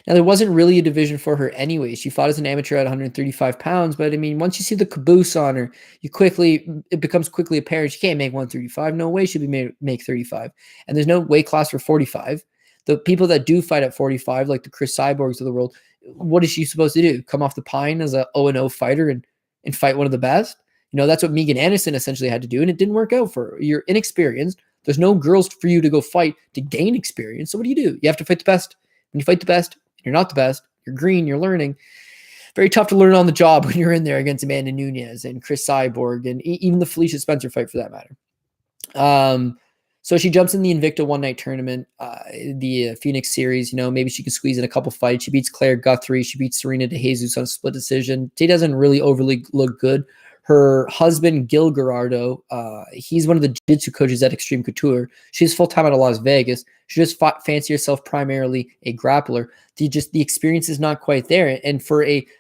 Now, there wasn't really a division for her anyway. She fought as an amateur at 135 pounds, but I mean, once you see the caboose on her, it becomes quickly apparent she can't make 135. No way she'll make 35. And there's no weight class for 45. The people that do fight at 45, like the Chris Cyborgs of the world, what is she supposed to do? Come off the pine as a 0-0 fighter and fight one of the best? You know, that's what Megan Anderson essentially had to do, and it didn't work out for her. You're inexperienced. There's no girls for you to go fight to gain experience. So what do? You have to fight the best. When you fight the best, you're not the best. You're green. You're learning. Very tough to learn on the job when you're in there against Amanda Nunes and Chris Cyborg and even the Felicia Spencer fight for that matter. So she jumps in the Invicta one-night tournament, the Phoenix series. You know, maybe she can squeeze in a couple fights. She beats Claire Guthrie. She beats Serena De Jesus on a split decision. She doesn't really overly look good. Her husband, Gil Garado, he's one of the jiu-jitsu coaches at Extreme Couture. She's full-time out of Las Vegas. She just fancy herself primarily a grappler. The experience is not quite there. And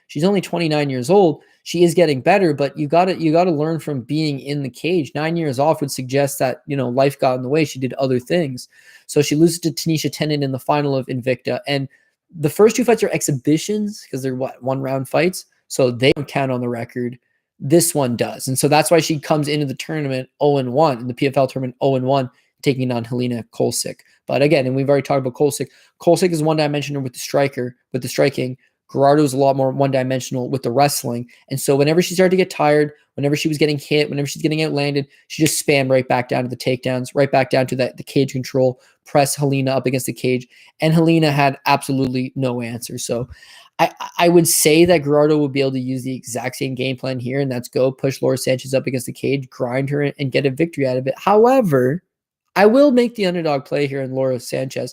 she's only 29 years old. She is getting better, but you got to learn from being in the cage. 9 years off would suggest that, you know, life got in the way. She did other things. So she loses to Tanisha Tenen in the final of Invicta. And the first 2 fights are exhibitions because they're one-round fights. So they don't count on the record. This one does. And so that's why she comes into the tournament 0-1, in the PFL tournament 0-1, taking on Helena Kohlsick. But again, and we've already talked about Kohlsick. Kohlsick is one-dimensional with the striking. Garado is a lot more one-dimensional with the wrestling. And so whenever she started to get tired, whenever she was getting hit, whenever she's getting outlanded, she just spammed right back down to the takedowns, right back down to the cage control, press Helena up against the cage. And Helena had absolutely no answer. So I would say that Garado would be able to use the exact same game plan here, and that's go push Laura Sanchez up against the cage, grind her, and get a victory out of it. However, I will make the underdog play here in Laura Sanchez.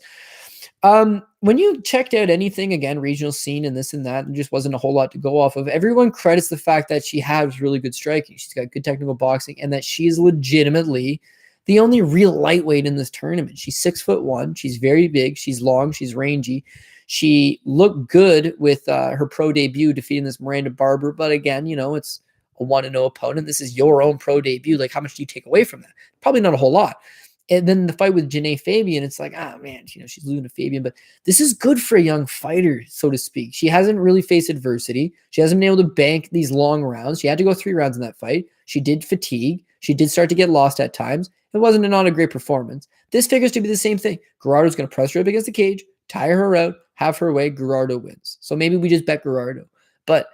When you checked out anything, again, regional scene and this and that, and just wasn't a whole lot to go off of, everyone credits the fact that she has really good striking. She's got good technical boxing, and that she is legitimately the only real lightweight in this tournament. She's 6'1". She's very big. She's long. She's rangy. She looked good with her pro debut defeating this Miranda Barber. But again, you know, it's a 1-0 opponent. This is your own pro debut. Like, how much do you take away from that? Probably not a whole lot. And then the fight with Janae Fabian, it's like, man, you know, she's losing to Fabian. But this is good for a young fighter, so to speak. She hasn't really faced adversity. She hasn't been able to bank these long rounds. She had to go 3 rounds in that fight. She did fatigue. She did start to get lost at times. It wasn't not a great performance. This figures to be the same thing. Garado's going to press her up against the cage, tire her out, have her way. Garado wins. So maybe we just bet Garado. But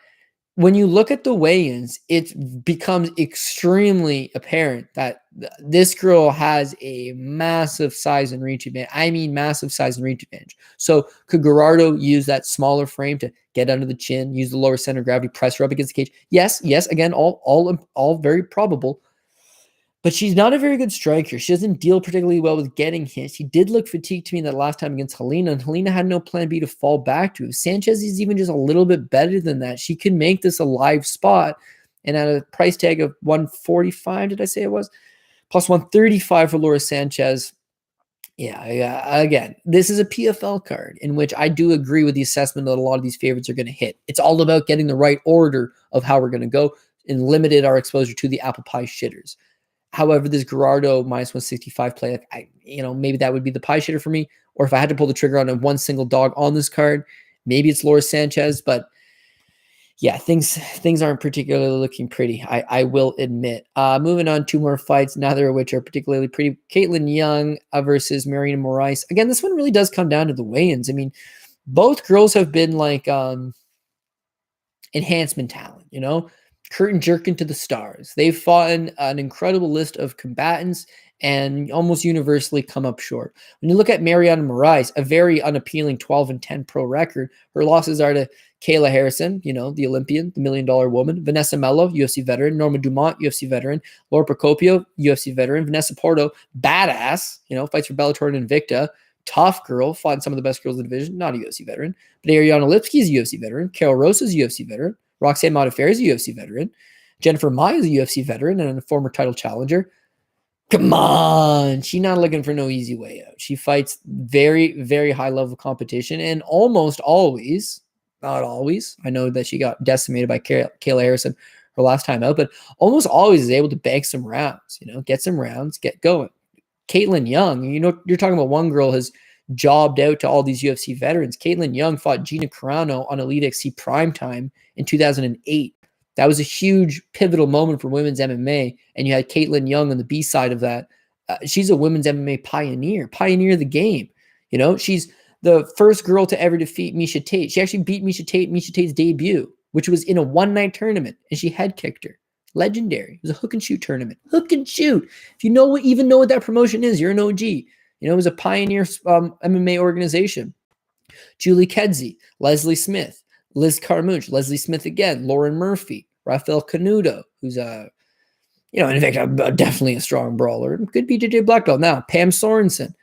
when you look at the weigh-ins, it becomes extremely apparent that this girl has a massive size and reach advantage. I mean, massive size and reach advantage. So could Garado use that smaller frame to get under the chin, use the lower center of gravity, press her up against the cage? Yes. Again, all very probable. But she's not a very good striker. She doesn't deal particularly well with getting hit. She did look fatigued to me that last time against Helena, and Helena had no plan B to fall back to. If Sanchez is even just a little bit better than that, she can make this a live spot. And at a price tag of 145, did I say it was? Plus 135 for Laura Sanchez. Yeah, again, this is a PFL card in which I do agree with the assessment that a lot of these favorites are going to hit. It's all about getting the right order of how we're going to go and limited our exposure to the apple pie shitters. However, this Garado minus 165 play, maybe that would be the pie shitter for me. Or if I had to pull the trigger on one single dog on this card, maybe it's Laura Sanchez. But yeah, things aren't particularly looking pretty, I will admit. Moving on, 2 more fights, neither of which are particularly pretty. Caitlyn Young versus Marianna Morisse. Again, this one really does come down to the weigh-ins. I mean, both girls have been like enhancement talent, you know? Curtain jerking to the stars. They've fought an incredible list of combatants and almost universally come up short. When you look at Marianna Morisse, a very unappealing 12-10 pro record, her losses are to Kayla Harrison, the Olympian, the $1 million woman, Vanessa Mello, UFC veteran, Norma Dumont, UFC veteran, Laura Procopio, UFC veteran, Vanessa Porto, badass, fights for Bellator and Invicta, tough girl, fought some of the best girls in the division, not a UFC veteran, but Ariana Lipsky is a UFC veteran, Carol Rosa is a UFC veteran, Roxanne Modafferi is a UFC veteran, Jennifer Mai is a UFC veteran and a former title challenger. Come on. She's not looking for no easy way out. She fights very, very high level competition and almost always, not always, I know that she got decimated by Kayla Harrison her last time out, but almost always is able to bank some rounds, get some rounds, get going. Caitlyn Young, you're talking about one girl has jobbed out to all these UFC veterans. Caitlyn Young fought Gina Carano on Elite XC Primetime in 2008. That was a huge pivotal moment for women's MMA, and you had Caitlyn Young on the B side of that. She's a women's MMA pioneer of the game. She's the first girl to ever defeat Miesha Tate. She actually beat Miesha Tate's debut, which was in a one-night tournament, and she head kicked her. Legendary. It was a hook and shoot tournament. Hook and shoot. If you even know what that promotion is, you're an OG. It was a pioneer MMA organization. Julie Kedzie, Leslie Smith, Liz Carmouche, Leslie Smith again, Lauren Murphy, Rafael Canuto, who's in fact, definitely a strong brawler. Good BJJ black belt. Now, Pam Sorensen.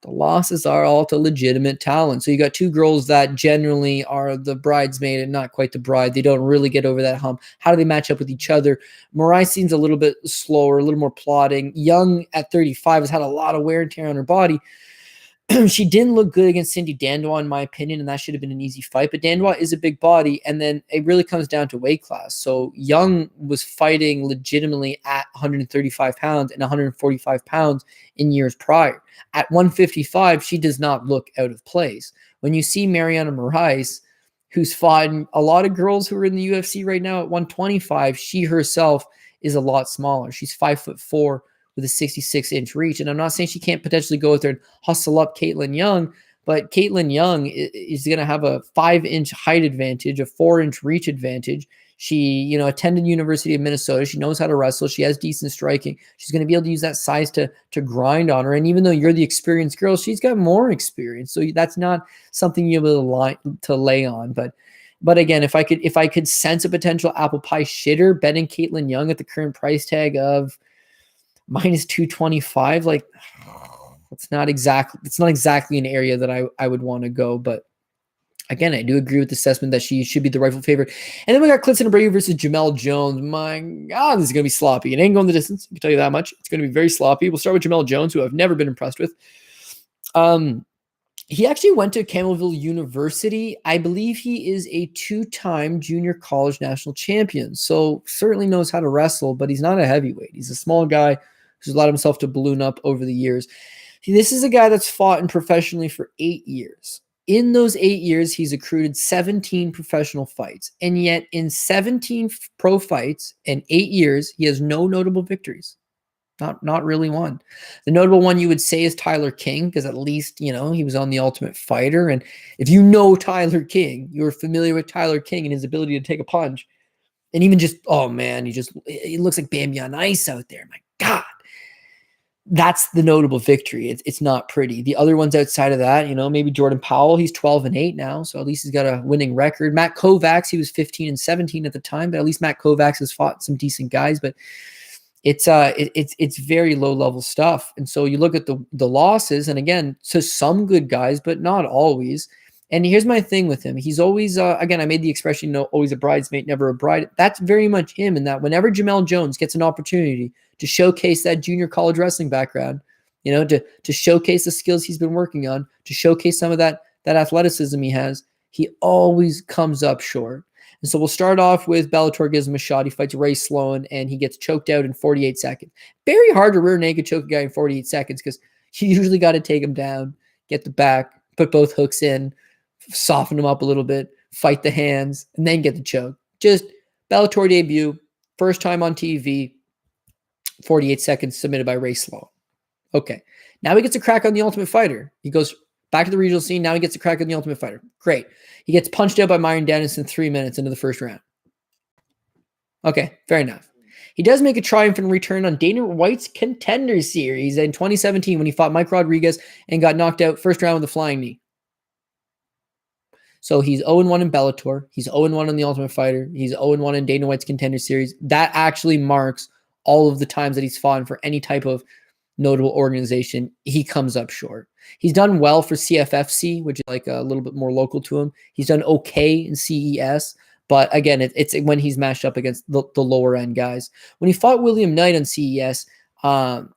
The losses are all to legitimate talent. So you got two girls that generally are the bridesmaid and not quite the bride. They don't really get over that hump. How do they match up with each other? Morice seems a little bit slower, a little more plodding. Young at 35 has had a lot of wear and tear on her body. She didn't look good against Cindy Dandois, in my opinion, and that should have been an easy fight. But Dandois is a big body, and then it really comes down to weight class. So Young was fighting legitimately at 135 pounds and 145 pounds in years prior. At 155, she does not look out of place. When you see Marianna Morisse, who's fought a lot of girls who are in the UFC right now at 125, she herself is a lot smaller. She's 5'4", with a 66-inch reach. And I'm not saying she can't potentially go out there and hustle up Caitlyn Young, but Caitlyn Young is going to have a 5-inch height advantage, a 4-inch reach advantage. She, attended University of Minnesota. She knows how to wrestle. She has decent striking. She's going to be able to use that size to grind on her. And even though you're the experienced girl, she's got more experience. So that's not something you're able to lay on. But again, if I could sense a potential apple pie shitter, betting Caitlyn Young at the current price tag of minus 225, it's not exactly an area that I would want to go. But again, I do agree with the assessment that she should be the rightful favorite. And then we got Clifton Abreu versus Jamel Jones. My God, this is going to be sloppy. It ain't going the distance. I can tell you that much. It's going to be very sloppy. We'll start with Jamel Jones, who I've never been impressed with. He actually went to Campbellville University. I believe he is a 2-time junior college national champion. So certainly knows how to wrestle, but he's not a heavyweight. He's a small guy who's allowed himself to balloon up over the years. This is a guy that's fought in professionally for 8 years. In those 8 years, he's accrued 17 professional fights. And yet in 17 pro fights and 8 years, he has no notable victories. Not really one. The notable one you would say is Tyler King, because at least, he was on The Ultimate Fighter. And if you know Tyler King, you're familiar with Tyler King and his ability to take a punch. And even just, oh man, he looks like Bambi on ice out there. My God. That's the notable victory. It's not pretty. The other ones outside of that, maybe Jordan Powell, he's 12-8 now. So at least he's got a winning record. Matt Kovacs, he was 15-17 at the time, but at least Matt Kovacs has fought some decent guys, but it's very low level stuff. And so you look at the losses, and again, to some good guys, but not always. And here's my thing with him. He's always, again, I made the expression, always a bridesmaid, never a bride. That's very much him, in that whenever Jamel Jones gets an opportunity to showcase that junior college wrestling background, to showcase the skills he's been working on, to showcase some of that athleticism he has, he always comes up short. And so we'll start off with Bellator gives him a shot. He fights Ray Sloan, and he gets choked out in 48 seconds. Very hard to rear naked choke a guy in 48 seconds, because you usually got to take him down, get the back, put both hooks in, soften him up a little bit, fight the hands, and then get the choke. Just Bellator debut, first time on TV, 48 seconds submitted by Ray Sloan. Okay. Now he gets a crack on The Ultimate Fighter. He goes back to the regional scene. Now he gets a crack on The Ultimate Fighter. Great. He gets punched out by Myron Dennis in 3 minutes into the first round. Okay, fair enough. He does make a triumphant return on Dana White's Contender Series in 2017 when he fought Mike Rodriguez and got knocked out first round with a flying knee. So he's 0-1 in Bellator. He's 0-1 in The Ultimate Fighter. He's 0-1 in Dana White's Contender Series. That actually marks all of the times that he's fought for any type of notable organization. He comes up short. He's done well for CFFC, which is like a little bit more local to him. He's done okay in CES. But again, it's when he's matched up against the lower end guys. When he fought William Knight on CES,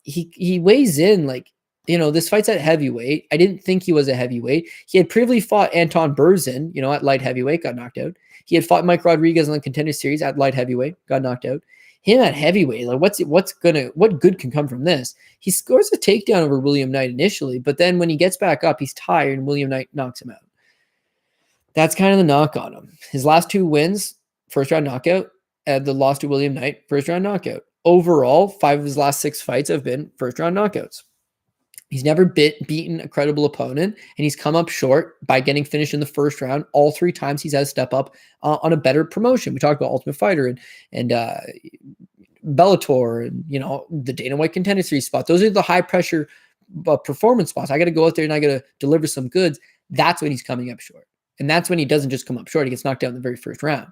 he weighs in like, this fight's at heavyweight. I didn't think he was a heavyweight. He had previously fought Anton Berzin, at light heavyweight, got knocked out. He had fought Mike Rodriguez on the Contender Series at light heavyweight, got knocked out. Him at heavyweight, like what good can come from this? He scores a takedown over William Knight initially, but then when he gets back up, he's tired and William Knight knocks him out. That's kind of the knock on him. His last 2 wins, first round knockout, the loss to William Knight, first round knockout. Overall, 5 of his last 6 fights have been first round knockouts. He's never beaten a credible opponent, and he's come up short by getting finished in the first round. All 3 times he's had to step up on a better promotion. We talked about Ultimate Fighter and Bellator and, the Dana White Contender Series spot. Those are the high pressure performance spots. I got to go out there and I got to deliver some goods. That's when he's coming up short. And that's when he doesn't just come up short. He gets knocked out in the very first round.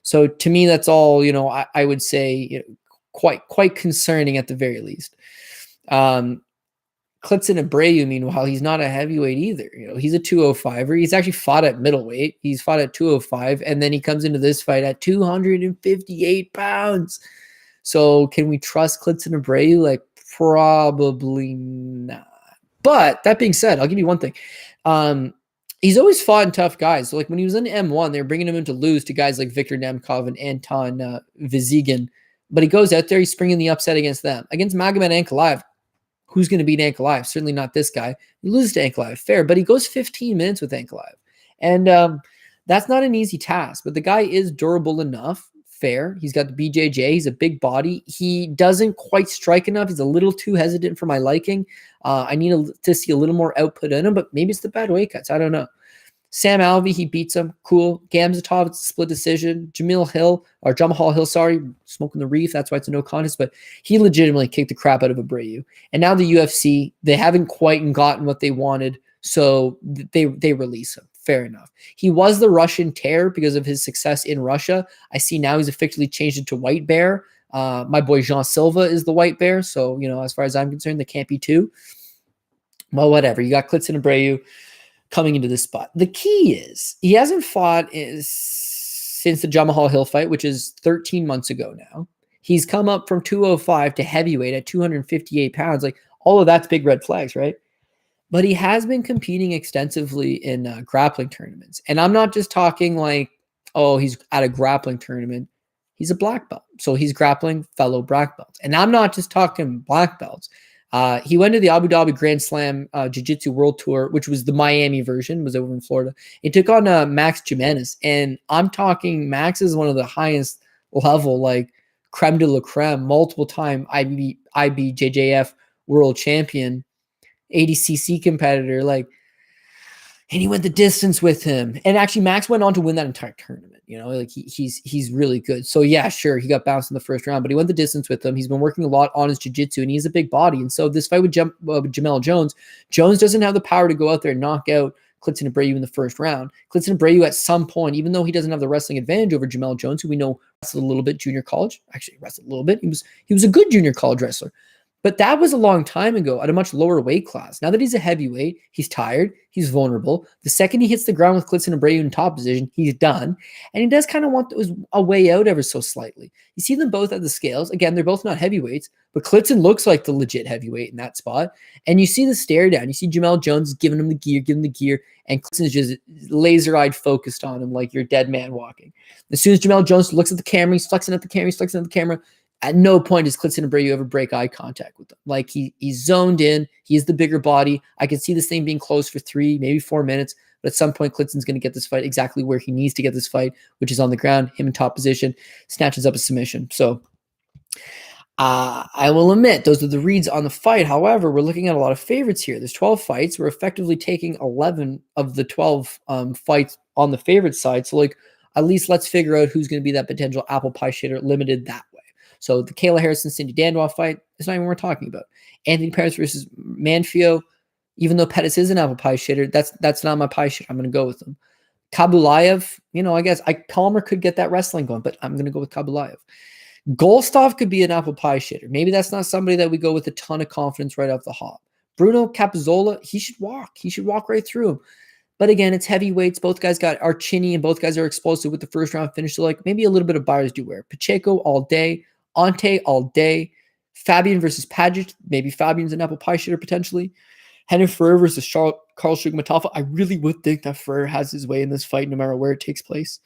So to me, that's all, I would say quite concerning at the very least. Klidson Abreu, meanwhile, he's not a heavyweight either. He's a 205er. He's actually fought at middleweight. He's fought at 205, and then he comes into this fight at 258 pounds. So can we trust Klidson Abreu? Like, probably not. But that being said, I'll give you one thing. He's always fought in tough guys. So like when he was in M1, they were bringing him in to lose to guys like Viktor Nemkov and Anton Vizigin. But he goes out there, he's springing the upset against them. Against Magomed Ankalaev, who's going to beat Ankalaev? Certainly not this guy. He loses to Ankalaev, fair, but he goes 15 minutes with Ankalaev. And that's not an easy task, but the guy is durable enough, fair. He's got the BJJ. He's a big body. He doesn't quite strike enough. He's a little too hesitant for my liking. I need to see a little more output in him, but maybe it's the bad weight cuts. I don't know. Sam Alvey, he beats him. Cool. Gamzatov, it's a split decision. Jamahal Hill, smoking the reef. That's why it's a no contest, but he legitimately kicked the crap out of Abreu. And now the UFC, they haven't quite gotten what they wanted, so they release him. Fair enough. He was the Russian Terror because of his success in Russia. I see now he's effectively changed it to White Bear. My boy Jean Silva is the White Bear, so, as far as I'm concerned, there can't be 2. Well, whatever. You got Klidson Abreu coming into this spot. The key is he hasn't fought since the Jamahal Hill fight, which is 13 months ago now. He's come up from 205 to heavyweight at 258 pounds. Like, all of that's big red flags, right? But he has been competing extensively in grappling tournaments. And I'm not just talking like, oh, he's at a grappling tournament. He's a black belt. So he's grappling fellow black belts. And I'm not just talking black belts. He went to the Abu Dhabi Grand Slam Jiu-Jitsu World Tour, which was the Miami version, was over in Florida. He took on Max Jimenez. And I'm talking Max is one of the highest level, like creme de la creme, multiple time IBJJF world champion, ADCC competitor, like, and he went the distance with him. And actually, Max went on to win that entire tournament. Like he's really good. So yeah, sure, he got bounced in the first round, but he went the distance with him. He's been working a lot on his jiu-jitsu, and he's a big body. And so this fight with Jamel Jones doesn't have the power to go out there and knock out Klidson Abreu in the first round. Klidson Abreu at some point, even though he doesn't have the wrestling advantage over Jamel Jones, who we know wrestled a little bit junior college, actually wrestled a little bit. He was a good junior college wrestler. But that was a long time ago at a much lower weight class. Now that he's a heavyweight, he's tired, he's vulnerable. The second he hits the ground with Klidson Abreu in top position, he's done. And he does kind of want a way out ever so slightly. You see them both at the scales. Again, they're both not heavyweights, but Klidson looks like the legit heavyweight in that spot. And you see the stare down. You see Jamel Jones giving him the gear, and Klidson is just laser-eyed focused on him like you're a dead man walking. As soon as Jamel Jones looks at the camera, he's flexing at the camera, At no point does Klidson Abreu ever break eye contact with him. Like he's zoned in. He is the bigger body. I can see this thing being close for 3, maybe 4 minutes. But at some point, Klidson's going to get this fight exactly where he needs to get this fight, which is on the ground, him in top position, snatches up a submission. So I will admit, those are the reads on the fight. However, we're looking at a lot of favorites here. There's 12 fights. We're effectively taking 11 of the 12 fights on the favorite side. So, like, at least let's figure out who's going to be that potential apple pie shitter limited that way. So the Kayla Harrison, Cindy Dandoff fight is not even what we're talking about. Anthony Pettis versus Manfio, even though Pettis is an apple pie shitter, that's not my pie shit. I'm going to go with him. Kabulayev, I guess Palmer could get that wrestling going, but I'm going to go with Kabulayev. Golesov could be an apple pie shitter. Maybe that's not somebody that we go with a ton of confidence right off the hop. Bruno Capizzola, he should walk. He should walk right through him. But again, it's heavyweights. Both guys are chinny and both guys are explosive with the first round finish. So maybe a little bit of buyer's beware. Pacheco all day. Ante all day. Fabian versus Padgett. Maybe Fabian's an apple pie shitter potentially. Henry Ferreira versus Carl Shugamitofa. I really would think that Ferreira has his way in this fight no matter where it takes place.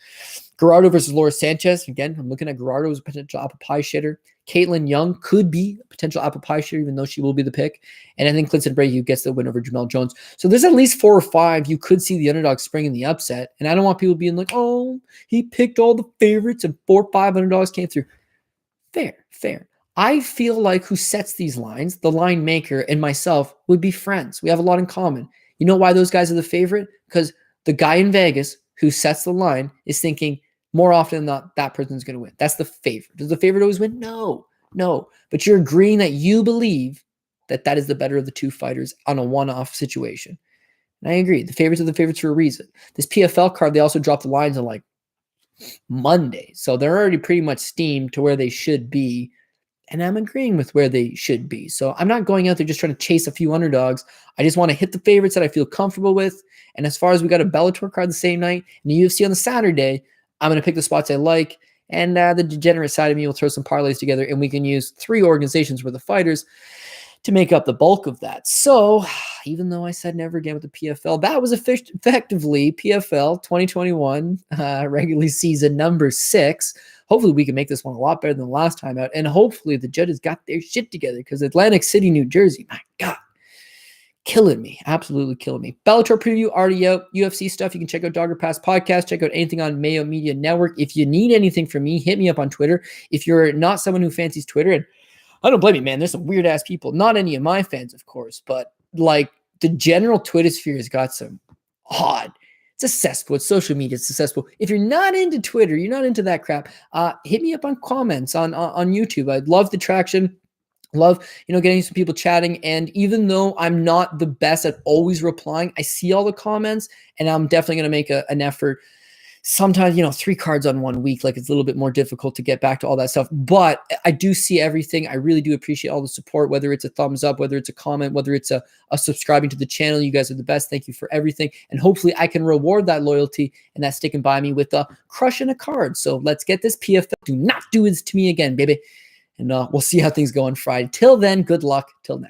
Garado versus Laura Sanchez. Again, I'm looking at Garado as a potential apple pie shitter. Caitlyn Young could be a potential apple pie shitter, even though she will be the pick. And I think Clinton Bray gets the win over Jamel Jones. So there's at least 4 or 5 you could see the underdog spring in the upset. And I don't want people being like, oh, he picked all the favorites and 4 or 5 underdogs came through. Fair. I feel like who sets these lines, the line maker and myself, would be friends. We have a lot in common. You know why those guys are the favorite? Because the guy in Vegas who sets the line is thinking more often than not that person's going to win. That's the favorite. Does the favorite always win? No. But you're agreeing that you believe that is the better of the two fighters on a one-off situation. And I agree. The favorites are the favorites for a reason. This PFL card, they also dropped the lines on Monday. So they're already pretty much steamed to where they should be. And I'm agreeing with where they should be. So I'm not going out there just trying to chase a few underdogs. I just want to hit the favorites that I feel comfortable with. And as far as we got a Bellator card the same night and the UFC on the Saturday, I'm going to pick the spots I like. And the degenerate side of me will throw some parlays together and we can use 3 organizations worth of fighters to make up the bulk of that. So even though I said never again with the PFL, that was effectively PFL 2021 regular season number 6. Hopefully we can make this one a lot better than the last time out. And hopefully the judges got their shit together because Atlantic City, New Jersey, my God, killing me. Absolutely killing me. Bellator preview already out. UFC stuff. You can check out Dogger Pass Podcast. Check out anything on Mayo Media Network. If you need anything from me, hit me up on Twitter. If you're not someone who fancies Twitter, and I don't blame you, man. There's some weird ass people. Not any of my fans, of course, but the general Twitter sphere has got some odd. It's a cesspool. It's social media. It's a cesspool. If you're not into Twitter, you're not into that crap, hit me up on comments on YouTube. I'd love the traction. Love, getting some people chatting. And even though I'm not the best at always replying, I see all the comments and I'm definitely going to make an effort. Sometimes, 3 cards on 1 week, it's a little bit more difficult to get back to all that stuff. But I do see everything. I really do appreciate all the support, whether it's a thumbs up, whether it's a comment, whether it's a subscribing to the channel. You guys are the best. Thank you for everything. And hopefully I can reward that loyalty and that sticking by me with crushing a card. So let's get this PFL. Do not do this to me again, baby. And we'll see how things go on Friday. Till then, good luck. Till next.